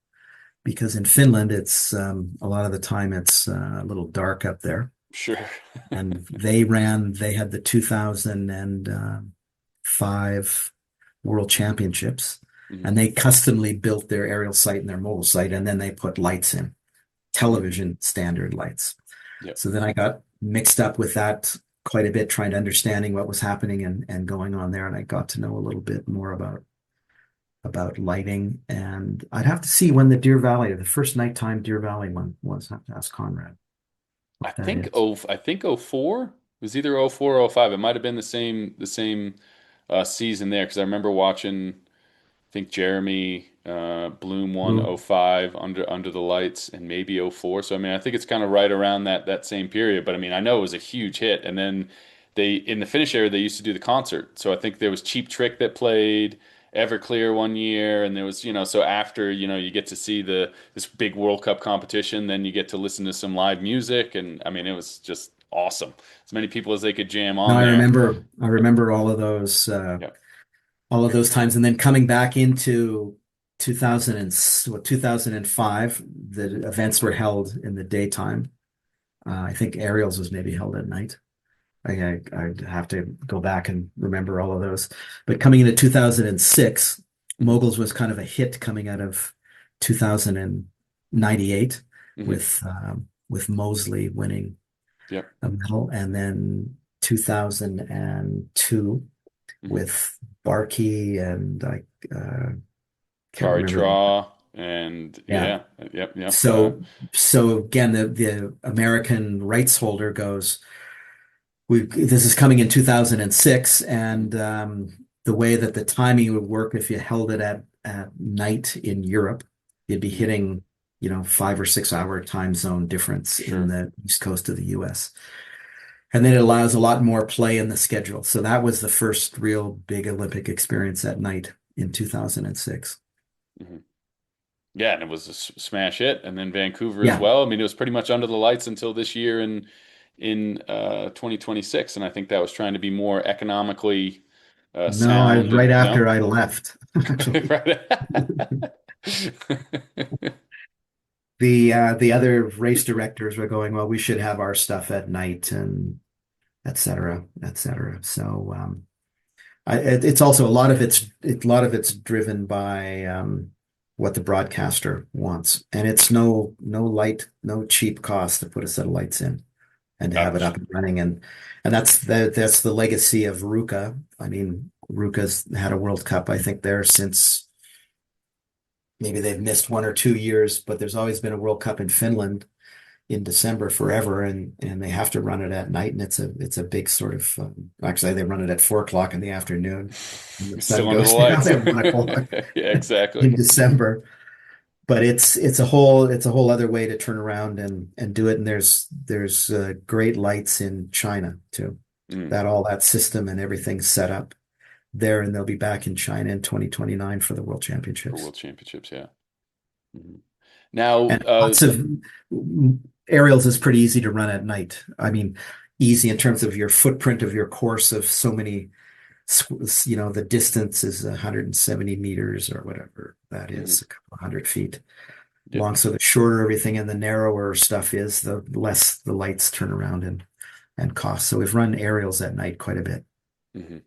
because in Finland, it's a lot of the time it's a little dark up there. Sure. And they had the 2005 World Championships, Mhm. and they customly built their aerial site and their mobile site, and then they put lights in, television standard lights. Yep. So then I got mixed up with that quite a bit, trying to understanding what was happening and going on there, and I got to know a little bit more about lighting. And I'd have to see when the first nighttime Deer Valley one was. I have to ask Conrad I what that think is. I think oh 04. It was either oh 04 or oh 05. It might have been the same season there because I remember watching. I think Jeremy Bloom won Ooh. oh 05 under the lights and maybe oh 04. So I mean I think it's kind of right around that same period. But I mean I know it was a huge hit. And then they in the finish area they used to do the concert. So I think there was Cheap Trick that played Everclear one year, and there was so after you get to see this big World Cup competition, then you get to listen to some live music, and I mean it was just awesome. As many people as they could jam No, on I there. remember I Yeah, remember yeah, all of those times and then coming back into 2000 and what 2005 the events were held in the daytime. I think Ariel's was maybe held at night. I'd have to go back and remember all of those. But coming into 2006, hmm Moguls was kind of a hit coming out of 2098 hmm with Mosley winning yep, a medal, and then 2002 hmm with Barkey and I can't Kari remember the Traw, and yeah. yeah, yep, yep. So again, the American rights holder goes, we this is coming in 2006, Mhm. and the way that the timing would work if you held it at night in Europe, you'd be Mhm. hitting, 5 or 6 hour time zone difference in Sure. the east coast of the US. And then it allows a lot more play in the schedule. So that was the first real big Olympic experience at night in 2006. hmm Yeah, and it was a smash hit, and then Vancouver as Yeah. well. I mean, it was pretty much under the lights until this year in 2026, and I think that was trying to be more economically No, I sound. right And after no, I left, actually. right. The other race directors were going, well, we should have our stuff at night and et cetera, et cetera. So it's also a lot of it's driven by what the broadcaster wants, and it's no cheap cost to put a set of lights in and to have it Ouch. up and running, and that's the legacy of Ruka. I mean, Ruka's had a World Cup, I think, there since maybe they've missed 1 or 2 years, but there's always been a World Cup in Finland in December forever, and they have to run it at night, and it's a big sort of actually they run it at 4 o'clock in the afternoon, and the It's sun still under the goes down lights. at 1 o'clock Yeah, exactly. in December. But it's a whole other way to turn around and do it, and there's great lights in China too. Mm, All that system and everything's set up there, and they'll be back in China in 2029 for the World for Championships. World Championships, yeah. Mhm. Now, And lots of aerials is pretty easy to run at night. I mean, easy in terms of your footprint of your course of so many, the distance is 170 meters or whatever that mhm, is, a couple of 100 feet yep. long. So the shorter everything and the narrower stuff is, the less the lights turn around and cost. So we've run aerials at night quite a bit. Mhm.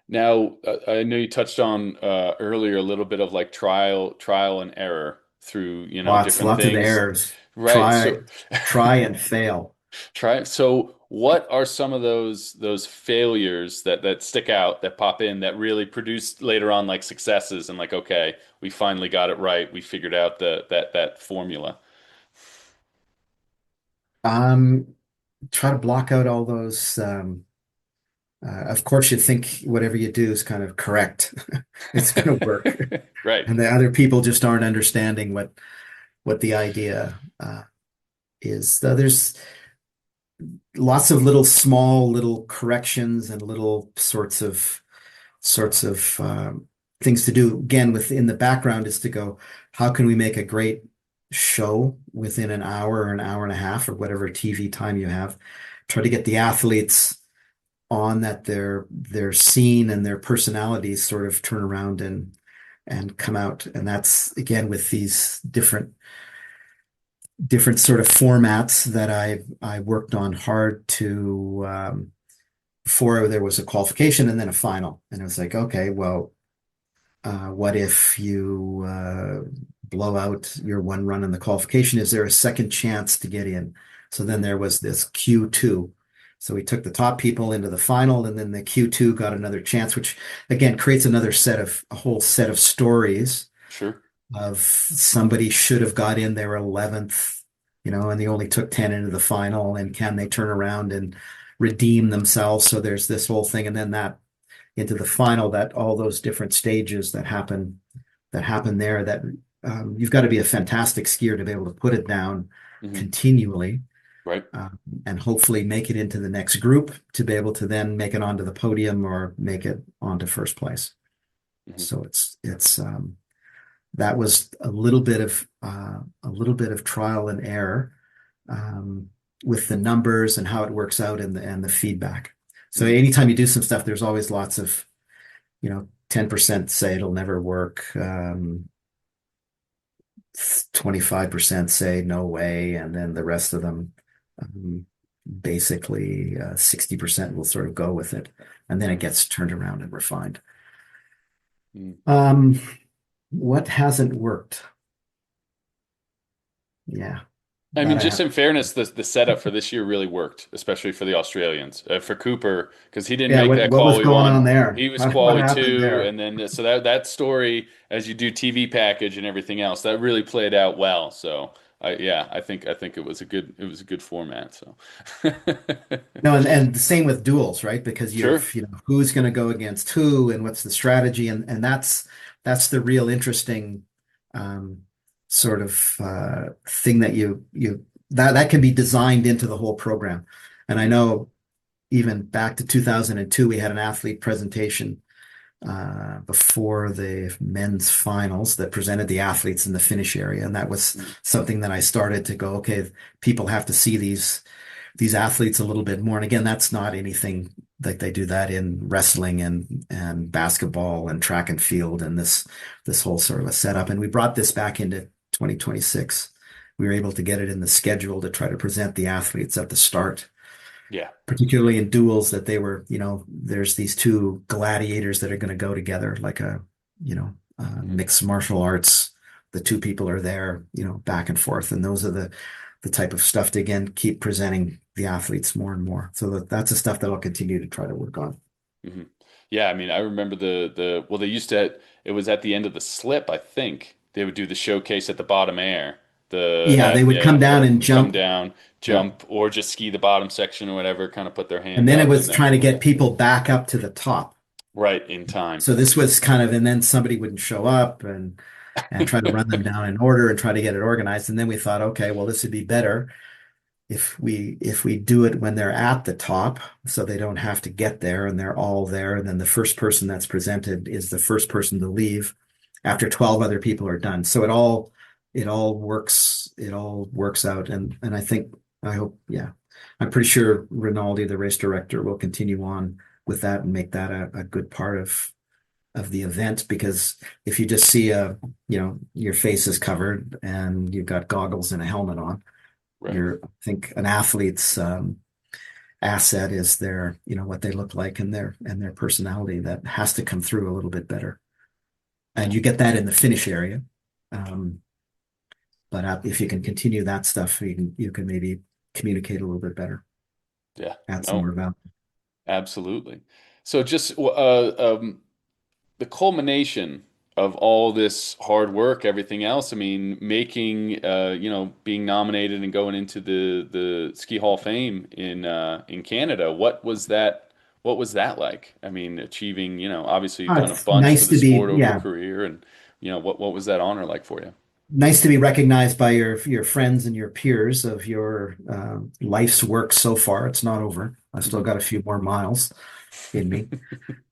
Now, I know you touched on earlier a little bit of like trial and error through, Lots, different lots of things. errors. Right. Try, So try and fail. try. So what are some of those failures that stick out, that pop in, that really produce later on like successes and like, okay, we finally got it right. We figured out that formula. Um, Try to block out all those. Of course, you think whatever you do is kind of correct. It's going to work, Right. and the other people just aren't understanding what the idea is. So there's lots of little small little corrections and little sorts of things to do. Again, within the background is to go, how can we make a great show within an hour or an hour and a half or whatever TV time you have? Try to get the athletes on that their scene and their personalities sort of turn around and come out. And that's again with these different sort of formats that I worked on hard to before there was a qualification and then a final. And it was like, okay, well, what if you blow out your one run in the qualification? Is there a second chance to get in? So then there was this Q2. So we took the top people into the final, and then the Q2 got another chance, which again creates a whole set of stories Sure. of somebody should have got in their 11th, and they only took 10 into the final, and can they turn around and redeem themselves? So there's this whole thing, and then that into the final, that all those different stages that happen there, that you've got to be a fantastic skier to be able to put it down Hmm. continually, Right. and hopefully make it into the next group to be able to then make it onto the podium or make it onto first place. Hmm. So it's that was a little bit of trial and error, um, with the numbers and how it works out and the feedback. So Hmm. anytime you do some stuff, there's always lots of 10% say it'll never work. 25% say no way, and then the rest of them, um, basically 60% will sort of go with it, and then it Hmm. gets turned around and refined. Hmm. Um, what hasn't worked? Yeah, I that mean, I just have. in fairness, the setup for this year really worked, especially for the Australians. For Cooper, because he didn't Yeah, make what that what was quali going one, on there? he was What quali happened two, there? and then so that story, as you do TV package and everything else, that really played out well. So I think it was a good format. So No, and the same with duels, right? Because sure. who's going to go against who, and what's the strategy, and that's the real interesting, um, sort of thing that that can be designed into the whole program. And I Hmm. know even back to 2002, we had an athlete presentation before the men's finals that presented the athletes in the finish area, and that was Hmm. something that I started to go, okay, people have to see these athletes a little bit more. And again, that's not anything like they do that in wrestling and basketball and track and field and this whole sort of a setup. And we brought this back into 2026. We were able to get it in the schedule to try to present the athletes at the start, Yeah. particularly in duels, that they were, there's these two gladiators that are going to go together, like Hmm. mixed martial arts. The two people are there, back and forth. And those are the type of stuff to, again, keep presenting the athletes more and more. So that's the stuff that I'll continue to try to work on. Hmm. Yeah, I mean, I remember well, they used to, it was at the end of the slip, I think. They would do the showcase at the bottom air. Yeah, they would come down and Come jump. down, Yeah. jump, or just ski the bottom section or whatever, kind of put their And hand then it up was and then trying to get people back up to the top. right in time. So this was kind of, and then somebody wouldn't show up and try to run them down in order and try to get it organized. And then we thought, okay, well, this would be better if we do it when they're at the top, so they don't have to get there and they're all there. And then the first person that's presented is the first person to leave after 12 other people are done. So it all works out. And I hope, yeah, I'm pretty sure Rinaldi, the race director, will continue on with that and make that a good part of the event. Because if you just see your face is covered and you've got goggles and a helmet on, Right. I think an athlete's asset is what they look like and their personality that has to come through a little bit better. And Yeah. you get that in the finish area. Um, But if you can continue that stuff, you can maybe communicate a little bit better, Yeah. add some No, more value. absolutely. So just the culmination of all this hard work, everything else, I mean, making being nominated and going into the Ski Hall of Fame in Canada, what was that like? I mean, achieving, obviously you've done a It's bunch for nice the to be, sport over your yeah, career and what was that honor like for you? nice to be recognized by your friends and your peers of your life's work so far. It's not over. I've still got a few more miles in me.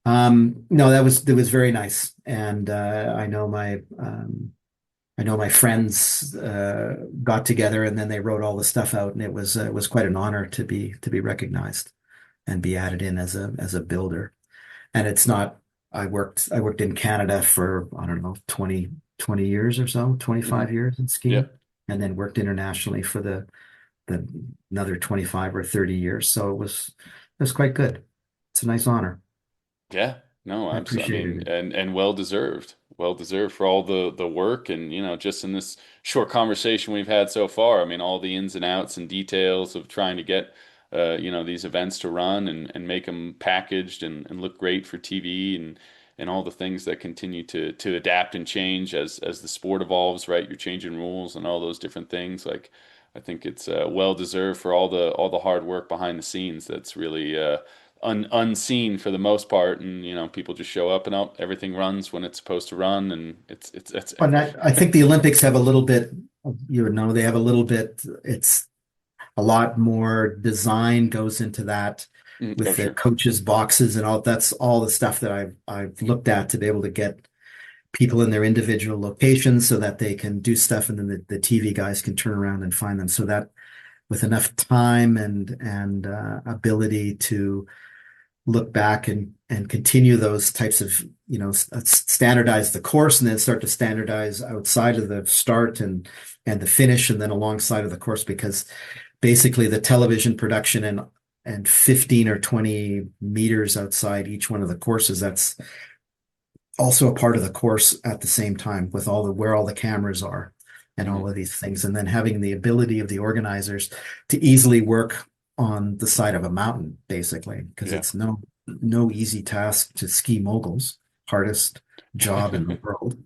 No, that was very nice, and I know my friends got together and then they wrote all the stuff out, and it was quite an honor to be recognized and be added in as a builder. And it's not. I worked in Canada for, I don't know, 20 years or so, Hmm. 25 years in skiing, Yep. and then worked internationally for the another 25 or 30 years. So it was quite good. It's a nice honor. Yeah, no, I I mean, appreciated it. and well deserved for all the work and just in this short conversation we've had so far. I mean, all the ins and outs and details of trying to get these events to run and make them packaged and look great for TV and all the things that continue to adapt and change as the sport evolves, right? You're changing rules and all those different things. Like, I think it's well deserved for all the hard work behind the scenes. That's really unseen for the most part, and people just show up and out, everything runs when it's supposed to run, and it's But I think the Olympics have a little bit, they have a little bit, it's a lot more design goes into that oh with the sure, coaches' boxes and all. That's all the stuff that I've looked at to be able to get people in their individual locations so that they can do stuff, and then the TV guys can turn around and find them. So that with enough time and ability to look back and continue those types of, standardize the course and then start to standardize outside of the start and the finish and then alongside of the course, because basically the television production and 15 or 20 meters outside each one of the courses, that's also a part of the course at the same time, with all the where all the cameras are and all hmm, of these things, and then having the ability of the organizers to easily work on the side of a mountain, basically, because yeah. it's no easy task to ski moguls, hardest job in the world.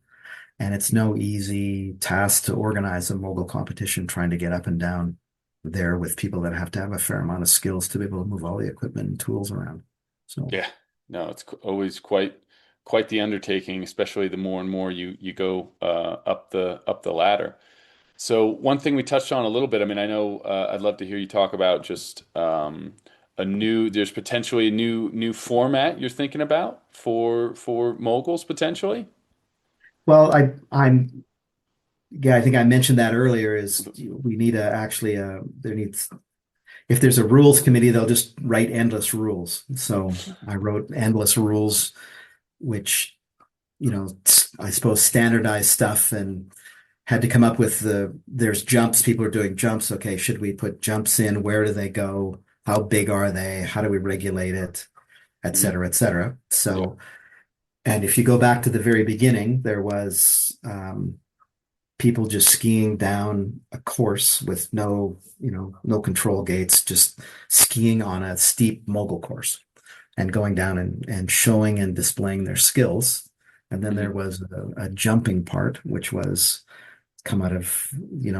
And it's no easy task to organize a mogul competition, trying to get up and down there with people that have to have a fair amount of skills to be able to move all the equipment and tools around. So, Yeah, no, it's always quite the undertaking, especially the more and more you go up the ladder. So one thing we touched on a little bit, I mean, I know I'd love to hear you talk about just there's potentially a new format you're thinking about for moguls potentially. well, yeah, I think I mentioned that earlier, is we need there needs, if there's a rules committee, they'll just write endless rules. So I wrote endless rules, which, I suppose standardized stuff, and had to come up with there's jumps. People are doing jumps. Okay, should we put jumps in? Where do they go? How big are they? How do we regulate it? Et Mhm. cetera, et cetera. Yeah. So, and if you go back to the very beginning, there was people just skiing down a course with no control gates, just skiing on a steep mogul course and going down and showing and displaying their skills. And then there Mhm. was a jumping part, which was come out of,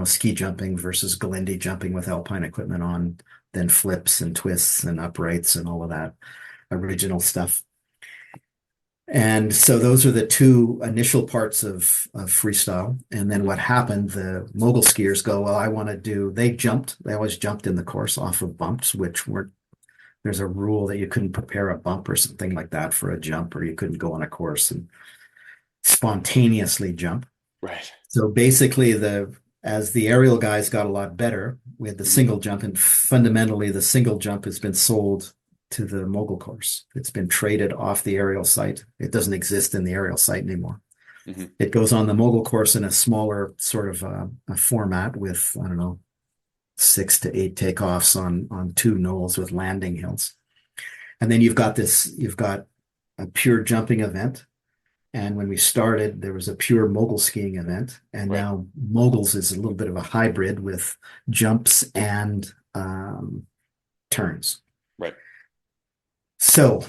ski jumping versus Galindi jumping with alpine equipment on, then flips and twists and uprights and all of that original stuff. And so those are the two initial parts of freestyle. And then Mhm. what happened, the mogul skiers go, well, they always jumped in the course off of bumps, which weren't, there's a rule that you couldn't prepare a bump or something like that for a jump, or you couldn't go on a course and spontaneously jump. Right. So basically, as the aerial guys got a lot better, we had the Mhm. single jump, and fundamentally, the single jump has been sold to the mogul course. It's been traded off the aerial site. It doesn't exist in the aerial site anymore. Mhm. It goes on the mogul course in a smaller sort of a format with, I don't know, 6 to 8 takeoffs on two knolls with landing hills. And then you've got a pure jumping event, And when we started, there was a pure mogul skiing event. And Right. now moguls is a little bit of a hybrid with jumps and turns. Right. So,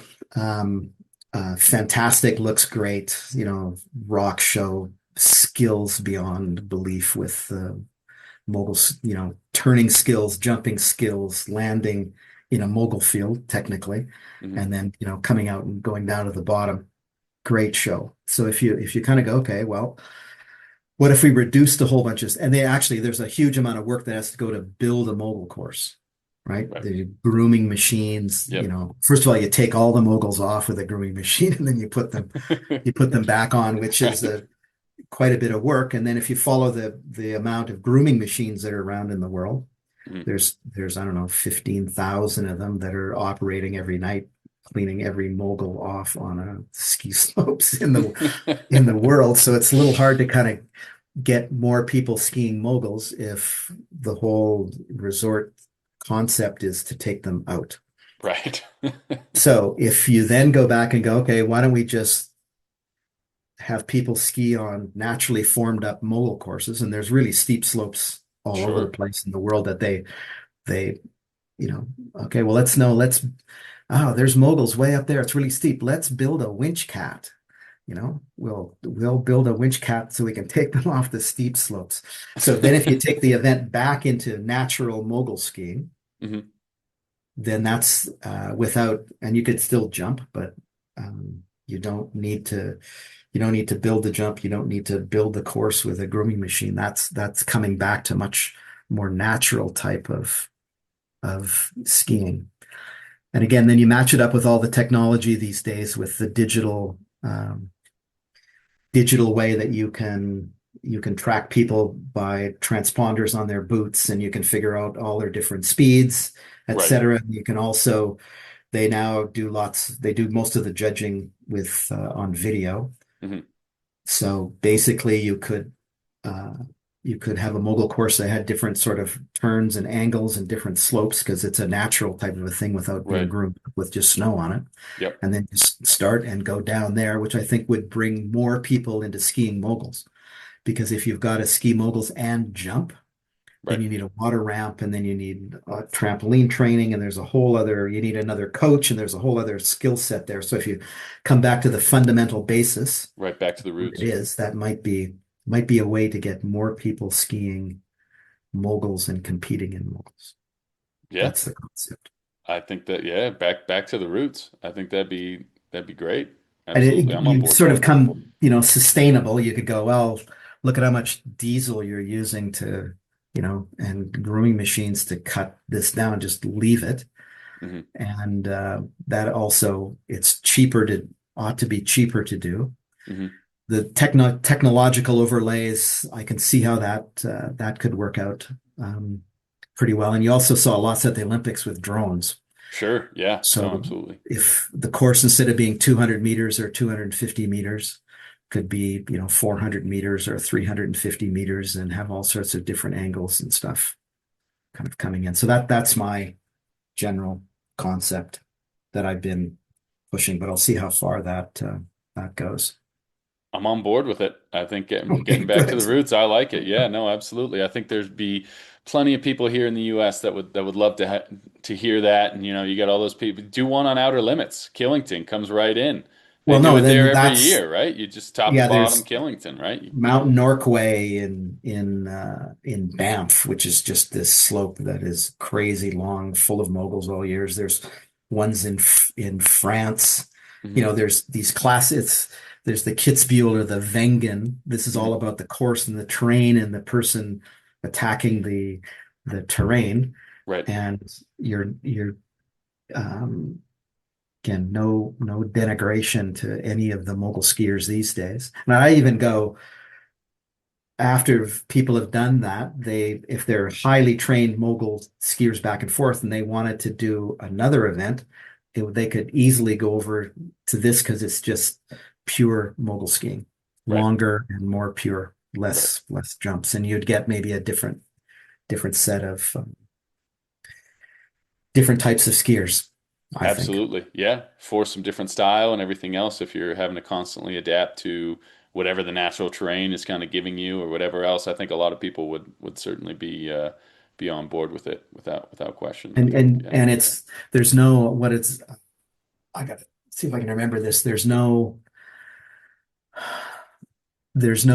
fantastic, looks great, rock show, skills beyond belief with moguls, turning skills, jumping skills, landing in a mogul field, technically, Hmm. and then, coming out and going down to the bottom. Great show. So if you kind of go, okay, well, what if we reduced a whole bunch of, and there's a huge amount of work that has to go to build a mogul course, right? Right. The grooming machines, Yep. first of all, you take all the moguls off with a grooming machine and then you put them back on, which is Right. quite a bit of work. And then if you follow the amount of grooming machines that are around in the world, Mhm. there's I don't know, 15,000 of them that are operating every night, cleaning every mogul off on a ski slopes in the world. So it's a little hard to kind of get more people skiing moguls if the whole resort concept is to take them out. Right. So if you then go back and go, okay, why don't we just have people ski on naturally formed up mogul courses? And there's really steep slopes all over the Sure. place in the world that they, you know, okay, well, there's moguls way up there. It's really steep. Let's build a winch cat. We'll build a winch cat so we can take them off the steep slopes. So then if you take the event back into natural mogul skiing, Hmm. then that's without, and you could still jump, but um, you don't need to build the jump. You don't need to build the course with a grooming machine. That's coming back to much more natural type of skiing. And again, then you match it up with all the technology these days with the digital way that you can track people by transponders on their boots, and you can figure out all their different speeds, Right. etc. You can also they now do lots. They do most of the judging with on video. Hmm. So basically, uh, you could have a mogul course that had different sort of turns and angles and different slopes because it's a natural type of a thing without being Right. groomed with just snow on it. Yep. And then just start and go down there, which I think would bring more people into skiing moguls. Because if you've got to ski moguls and jump, then Right. you need a water ramp, and then you need trampoline training, and you need another coach, and there's a whole other skill set there. So if you come back to the fundamental basis, Right. Back to the what it roots. is, that might be a way to get more people skiing moguls and competing in moguls. Yeah. That's the concept. I think that, yeah, back to the roots. I think that'd be great. And Absolutely. I'm on you board. sort of come, sustainable. You could go, well, look at how much diesel you're using and grooming machines to cut this down, just leave it. Hmm. And that also, ought to be cheaper to do. Hmm. The technological overlays, I can see how that could work out pretty well. And you also saw lots at the Olympics with drones. Sure. Yeah. No, So absolutely. if the course, instead of being 200 meters or 250 meters, could be 400 meters or 350 meters, and have all sorts of different angles and stuff kind of coming in. So that's my general concept that I've been pushing, but I'll see how far that goes. I'm on board with it. I think getting Okay, back to the good. roots, I like it. Yeah, no, absolutely. I think there'd be plenty of people here in the U.S. that would love to hear that. And you got all those people. Do one on Outer Limits. Killington comes right in. They Well, do no, it there then every that's year, right? You just top to yeah. bottom There's Killington, right? Mount Norquay in Banff, which is just this slope that is crazy long, full of moguls all years. There's ones in France. Hmm. There's these classes. There's the Kitzbühel or the Wengen. This is all Hmm. about the course and the terrain and the person attacking the terrain. Right. And you're um, again, no denigration to any of the mogul skiers these days. And I even go, after people have done that, if they're highly trained mogul skiers back and forth and they wanted to do another event, they could easily go over to this because it's just pure mogul skiing, Right. longer and more pure, Right. less jumps, and you'd get maybe a different set of different types of skiers. I think. Absolutely. Yeah. Force some different style and everything else if you're having to constantly adapt to whatever the natural terrain is kind of giving you or whatever else. I think a lot of people would certainly be on board with it without question. I And think and and it's there's no what it's I gotta see if I can remember this. There's no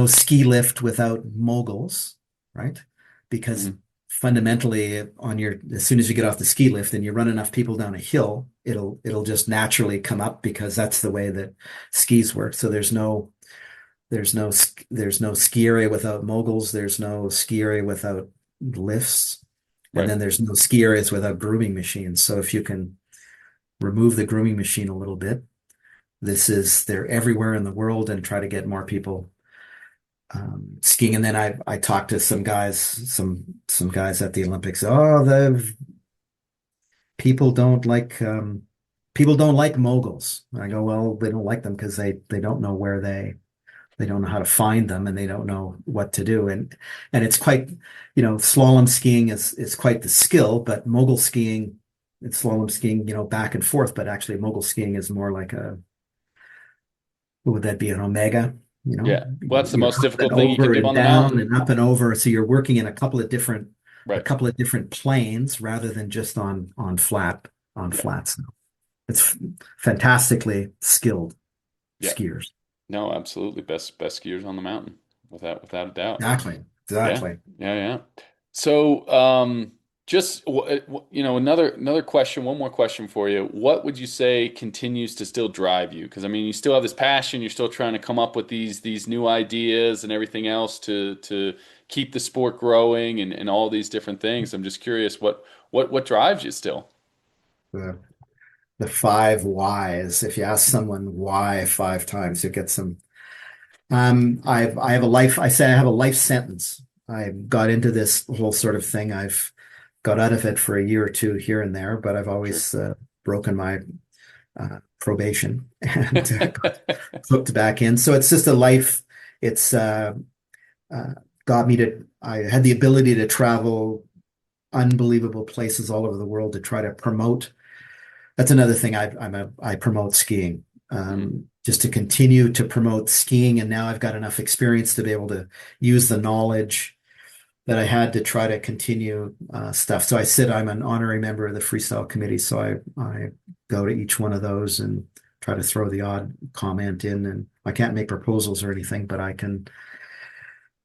ski lift without moguls, right? Because Mhm. fundamentally as soon as you get off the ski lift and you run enough people down a hill, it'll just naturally come up because that's the way that skis work. So there's no ski area without moguls, there's no ski area without lifts, and Right. then there's no ski areas without grooming machines. So if you can remove the grooming machine a little bit, they're everywhere in the world and try to get more people skiing. And then I talked to some guys at the Olympics. Oh, the people don't like people don't like moguls. And I go, well, they don't like them because they don't know they don't know how to find them and they don't know what to do. And it's quite, slalom skiing is quite the skill, but mogul skiing and slalom skiing, back and forth, but actually mogul skiing is more like what would that be, an omega? Yeah. Well, that's the You're most up and difficult thing you can over do and on the down mountain. and up and over. So you're working in a Right. couple of different planes rather than just on Yeah. flats. It's fantastically skilled Yeah. skiers. No, absolutely. Best skiers on the mountain, without a doubt. Exactly. Yeah, Exactly. yeah. So, just another question, one more question for you. What would you say continues to still drive you? Because I mean, you still have this passion. You're still trying to come up with these new ideas and everything else to keep the sport growing and all these different things. I'm just curious, what drives you still? The the five whys. If you ask someone why five times, you get some. I have a life. I say I have a life sentence. I got into this whole sort of thing. I've got out of it for a year or two here and there, but I've Sure. always broken my probation and got hooked back in. So it's just a life. It's uh, got me to. I had the ability to travel unbelievable places all over the world to try to promote. That's another thing. I promote skiing, Mhm. just to continue to promote skiing. And now I've got enough experience to be able to use the knowledge that I had to try to continue stuff. So I'm an honorary member of the Freestyle committee. So I go to each one of those and try to throw the odd comment in. And I can't make proposals or anything, but I can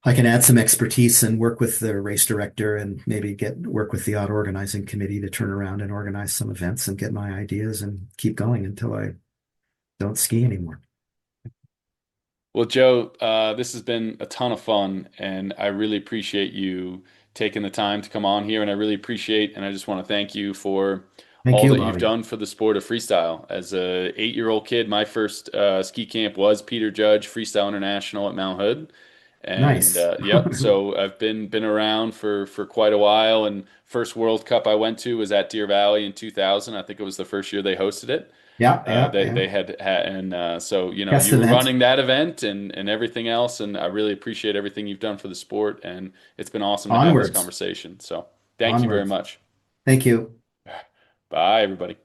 add some expertise and work with the race director and maybe work with the odd organizing committee to turn around and organize some events and get my ideas and keep going until I don't ski anymore. Well, Joe, this has been a ton of fun, and I really appreciate you taking the time to come on here. And I really appreciate, and I just want to thank you for Thank all you, that you've Bobby. done for the sport of freestyle. As a 8-year-old kid, my first ski camp was Peter Judge Freestyle International at Mount Hood, and Nice. yep. So I've been around for quite a while. And first World Cup I went to was at Deer Valley in 2000. I think it was the first year they hosted it. Yeah, yeah, yeah. They had and so Test you were event. running that event and everything else, and I really appreciate everything you've done for the sport, and it's been awesome to have this Onwards. conversation. So thank you very Onwards. much. Thank you. Bye, everybody.